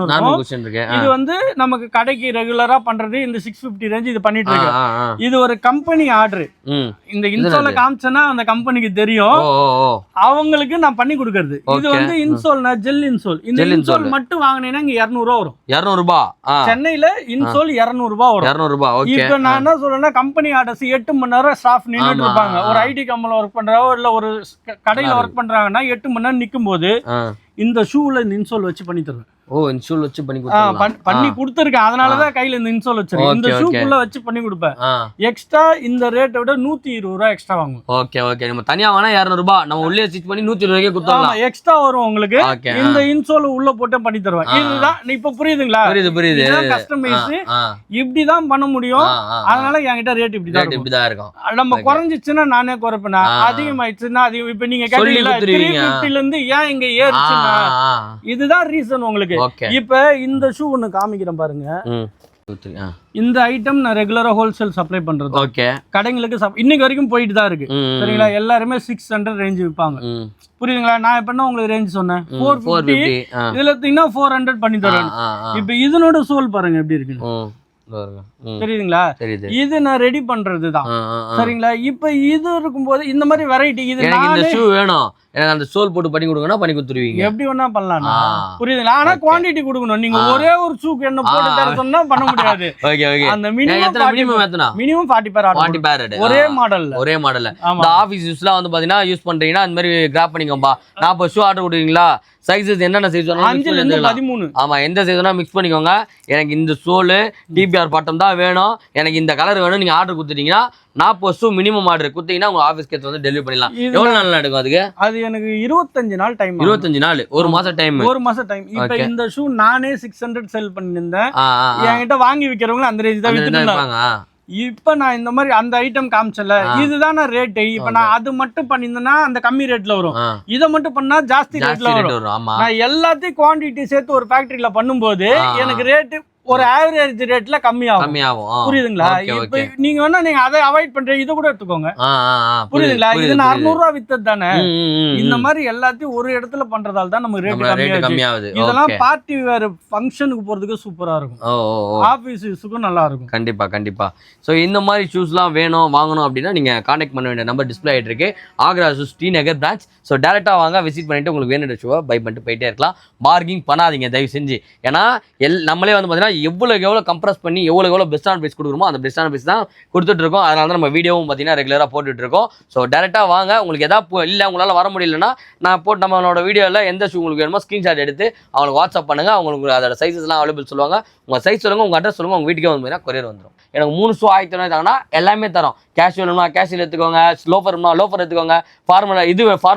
இருக்கு. இது வந்து நமக்கு கடைக்கு ரெகுலரா பண்றது இந்த 650 ரேஞ்ச் இது பண்ணிட்டு இருக்கு. இது ஒரு கம்பெனி ஆர்டர். இந்த இன்சோல காமிச்சனா அந்த கம்பெனிக்கு தெரியும், அவங்களுக்கு நான் பண்ணி கொடுக்கிறது. இது வந்து இன்சோல்னா ஜெல் இன்சோல். இந்த இன்சோல் மட்டும் வாங்குனீங்கன்னா இங்க 200 ரூபாய் வரும். 200 ரூபாய் சென்னையில இன்சோல் 200 ரூபாய் வரும். 200 ரூபாய். இப்போ நான் என்ன சொல்றேன்னா, கம்பெனி ஆர்டர்ஸ் 8 மணி நேரம் ஸ்டாஃப் நின்னுட்டு இருப்பாங்க. ஒரு ஐடி கம்பெனில ஒர்க் பண்றாங்க, இல்ல ஒரு கடையில ஒர்க் பண்றாங்கன்னா 8 மணி நேரம் நிக்கும் போது இந்த ஷூல இந்த இன்சோல் வச்சு பண்ணி தருவேன். இன்சோல் வச்சு பண்ணி கொடுத்துருக்கேன். அதனாலதான் கையில இந்த இன்சோல் வச்சிருக்கேன். இந்த ஷூக்குள்ள வச்சு பண்ணி கொடுப்பேன். எக்ஸ்ட்ரா இந்த ரேட்டை விட 120 ரூபாய் எக்ஸ்ட்ரா வாங்குவோம். ஓகே. நம்ம தனியா வேணா 200 ரூபாய் நம்ம உள்ளே ஸ்டிச் பண்ணி 120 ரூபாய்க்கு கொடுத்துடலாம். எக்ஸ்ட்ரா வரும் உங்களுக்கு. இந்த இன்சோல் உள்ள போட்டு பண்ணி தருவேன். இதுதான் இப்ப புரியுதுங்களா? புரியுது. கஸ்டமைஸ் இப்படிதான் பண்ண முடியும். அதனால என்கிட்ட ரேட் இப்படிதான் இருக்கும். நம்ம குறைஞ்சிச்சுன்னா நானே குறைப்பேன், அதிகமாயிடுச்சுன்னா அதிகம். இப்ப நீங்க கேட்டீங்களா 350ல இருந்து ஏன் இங்க ஏறுச்சுன்னா, இதுதான் ரீசன் உங்களுக்கு. இப்ப இந்த ஷூ ஒண்ணு காமிக்கிறேன் பாருங்க. இந்த ஐட்டம் நான் ரெகுலரா ஹோல்சேல் சப்ளை பண்றது. ஓகே. கடைங்களுக்கு இன்னைக்கு வரைக்கும் போயிட்டு தான் இருக்கு. சரிங்களா? எல்லாருமே 600 ரேஞ்ச் விற்பாங்க. புரியுதுங்களா? நான் எப்பன்னா உங்களுக்கு ரேஞ்ச் சொன்னேன் 450. இதுல எடுத்தீங்கன்னா 400 பண்ணி தரேன். இப்போ இதனோட சோல் பாருங்க எப்படி இருக்கு. தெரியுதுங்களா? இது நான் ரெடி பண்றதுதான். சரிங்களா? இப்ப இது இருக்கும்போது இந்த மாதிரி வெரைட்டி இது இந்த ஷூ வேணும் எனக்கு அந்த சோல் போட்டு பண்ணி கொடுங்கன்னா பண்ணி கொடுத்துருவீங்க. எப்படி வேணா பண்ணலாம். புரியுதுங்களா? ஆனா குவாண்டிட்டி கொடுக்கணும். நீங்க ஒரே ஒரு ஷூக்கு என்ன போட்டு தர சொன்னா பண்ண முடியாது. Okay okay. அந்த மினிமம் 40 பேர் ஒரே மாடல்ல. இந்த ஆபீஸ் யூஸ்லாம் வந்து பாத்தீங்கன்னா யூஸ் பண்றீங்கன்னா அந்த மாதிரி கிராப் பண்ணிக்கோம்பா. 40 ஷூ ஆர்டர் கொடுக்குறீங்களா? சைஸஸ் என்னென்ன சைஸ் வேணாலும் 5 ல இருந்து 13. ஆமா, எந்த சைஸ் வேணா மிக்ஸ் பண்ணிக்கோங்க. எனக்கு இந்த சோல் டிபிஆர் பாட்டம் தான் வேணும், எனக்கு இந்த கலர் வேணும், நீங்க ஆர்டர் கொடுத்துட்டீங்கன்னா 40 ஷூ மினிமம் ஆர்டர் கொடுத்தீங்கன்னா உங்க ஆஃபீஸ்க்கு எடுத்து வந்து டெலிவரி பண்ணிடலாம். எவ்வளவு நாள் எடுக்கும் அதுக்கு? அது எனக்கு 25 நாள் டைம். 25 நாள், ஒரு மாசம் டைம். இப்ப இந்த ஷூ நானே 600 செல் பண்ணிருந்தேன். என்கிட்ட வாங்கி விக்கிறவங்க அந்த ரேஞ்ச் தான் வித்துட்டாங்க. இப்ப நான் இந்த மாதிரி அந்த ஐட்டம் காமிச்சல, இதுதான ரேட். இப்ப நான் அது மட்டும் பண்ணிருந்தேன்னா அந்த கம்மி ரேட்ல வரும். இதை மட்டும் பண்ணா ஜாஸ்தி ரேட்ல வரும். நான் எல்லாத்தையும் குவாண்டிட்டி சேர்த்து ஒரு ஃபேக்டரியில பண்ணும்போது எனக்கு ரேட் ஒரு ஆவரேஜ் ரேட்ல கம்மியாகும். புரியுதுங்களா? இப்ப நீங்க வேணா நீங்க அதை அவாய்ட் பண்றீங்க, இதை கூட எடுத்துக்கோங்க. புரியுதுங்களா? இது 600 ரூபாய் வித்தது தானே. இந்த மாதிரி எல்லாத்தையும் ஒரு இடத்துல பண்றதால தான் நம்ம ரேட் கம்மியாகுது. இதெல்லாம் பார்ட்டி வேற ஃபங்க்ஷனுக்கு போறதுக்கு சூப்பரா இருக்கும். ஆபீஸ் யூஸுக்கும் நல்லா இருக்கும். கண்டிப்பா கண்டிப்பா. சோ இந்த மாதிரி ஷூஸ்லாம் வேணும் வாங்கணும் அப்படின்னா நீங்க கான்டாக்ட் பண்ண வேண்டிய நம்பர் டிஸ்பிளே ஆயிட்டு இருக்கு. ஆக்ரா ஷூஸ் டி நகர் பிரான்ச். ஸோ டேரக்டா வாங்க, விசிட் பண்ணிட்டு உங்களுக்கு வேணுன்ற ஷூவை பை பண்ணிட்டு போயிட்டே இருக்கலாம். பார்கிங் பண்ணாதீங்க தயவு செஞ்சு. ஏன்னா நம்மளே வந்து பார்த்தீங்கன்னா எவ்வளோ கம்ப்ரஸ் பண்ணி எவ்வளோ பெஸ்ட்டான ப்ரைஸ் கொடுக்குறோமோ அந்த பெஸ்ட்டான ப்ரைஸ் தான் கொடுத்துட்டு இருக்கோம். அதனால தான் நம்ம வீடியோவும் பார்த்தீங்கன்னா ரெகுலராக போட்டுட்டு இருக்கோம். ஸோ டேரெக்டாக வாங்க. உங்களுக்கு எதாவது இல்லை உங்களால் வர முடியலன்னா நான் போட்டு நம்மளோட வீடியோவில் எந்த ஷூ உங்களுக்கு வேணுமோ ஸ்க்ரீன்ஷாட் எடுத்து அவங்களுக்கு வாட்ஸ்அப் பண்ணுங்க. அவங்களுக்கு அதோட சைஸஸ்லாம் அவைலபிள் சொல்லுவாங்க. உங்கள் சைஸ் சொல்லுங்கள், உங்கள் அட்ரஸ் சொல்லுங்கள், உங்கள் வீட்டுக்கே வந்து கொரியர் வந்துடும். எனக்கு 3 ஷூ 1900 தாங்கன்னா எல்லாமே தரோம். கேஷுவல் வேணுமா கேஷுவல் எடுத்துக்கோங்க, லோஃபர் வேணுமா லோஃபர் எடுத்துக்கோங்க, ஃபார்மல்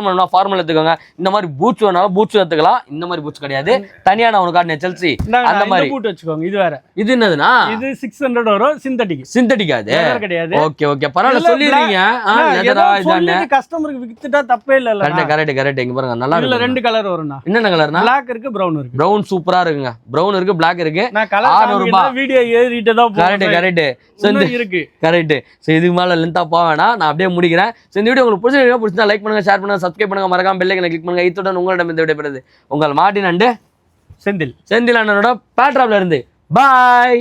வேணுமா ஃபார்மல் எடுத்துக்கோங்க. இந்த மாதிரி பூட்ஸ் வேணாலும் பூட்ஸ் எடுத்துக்கலாம். இந்த மாதிரி பூட்ஸ் கிடையாது, தனியாக நான் உனக்கு காட்டினேன் செல்சி அந்த மாதிரி பூட் வச்சுக்கோங்க. இது வேற. இது என்னதுன்னா இது 600 வரும். சிந்தட்டிக் அது கிடையாது. ஓகே ஓகே, பரவாயில்ல சொல்லிடுறீங்க. கஸ்டமருக்கு வித்துட்டா தப்பே இல்ல. கரெக்ட். இங்க பாருங்க நல்லா இதுல 2 கலர் வரும்னா. என்னென்ன கலர்னா? Black இருக்கு, brown இருக்கு. brown சூப்பரா இருக்குங்க. brown இருக்கு, black இருக்கு. நான் கலர் 600 ரூபாய் வீடியோ ஏறிட்டே தான் போறேன். கரெக்ட் இருக்கு. கரெக்ட். சோ இதுக்கு மேல லென்த்தா போவேனா, நான் அப்படியே முடிக்கிறேன். சோ இந்த வீடியோ உங்களுக்கு பிடிச்சிருந்தா லைக் பண்ணுங்க, ஷேர் பண்ணுங்க, சப்ஸ்கிரைப் பண்ணுங்க, மறக்காம பெல் ஐகானை கிளிக் பண்ணுங்க. இத்துடன் உங்களிடம் இந்த விடைபெறுவது உங்கள் மார்ட்டின் அண்ட் செந்தில் அண்ணனோட பேட்ராப்ல இருந்து. பாய்.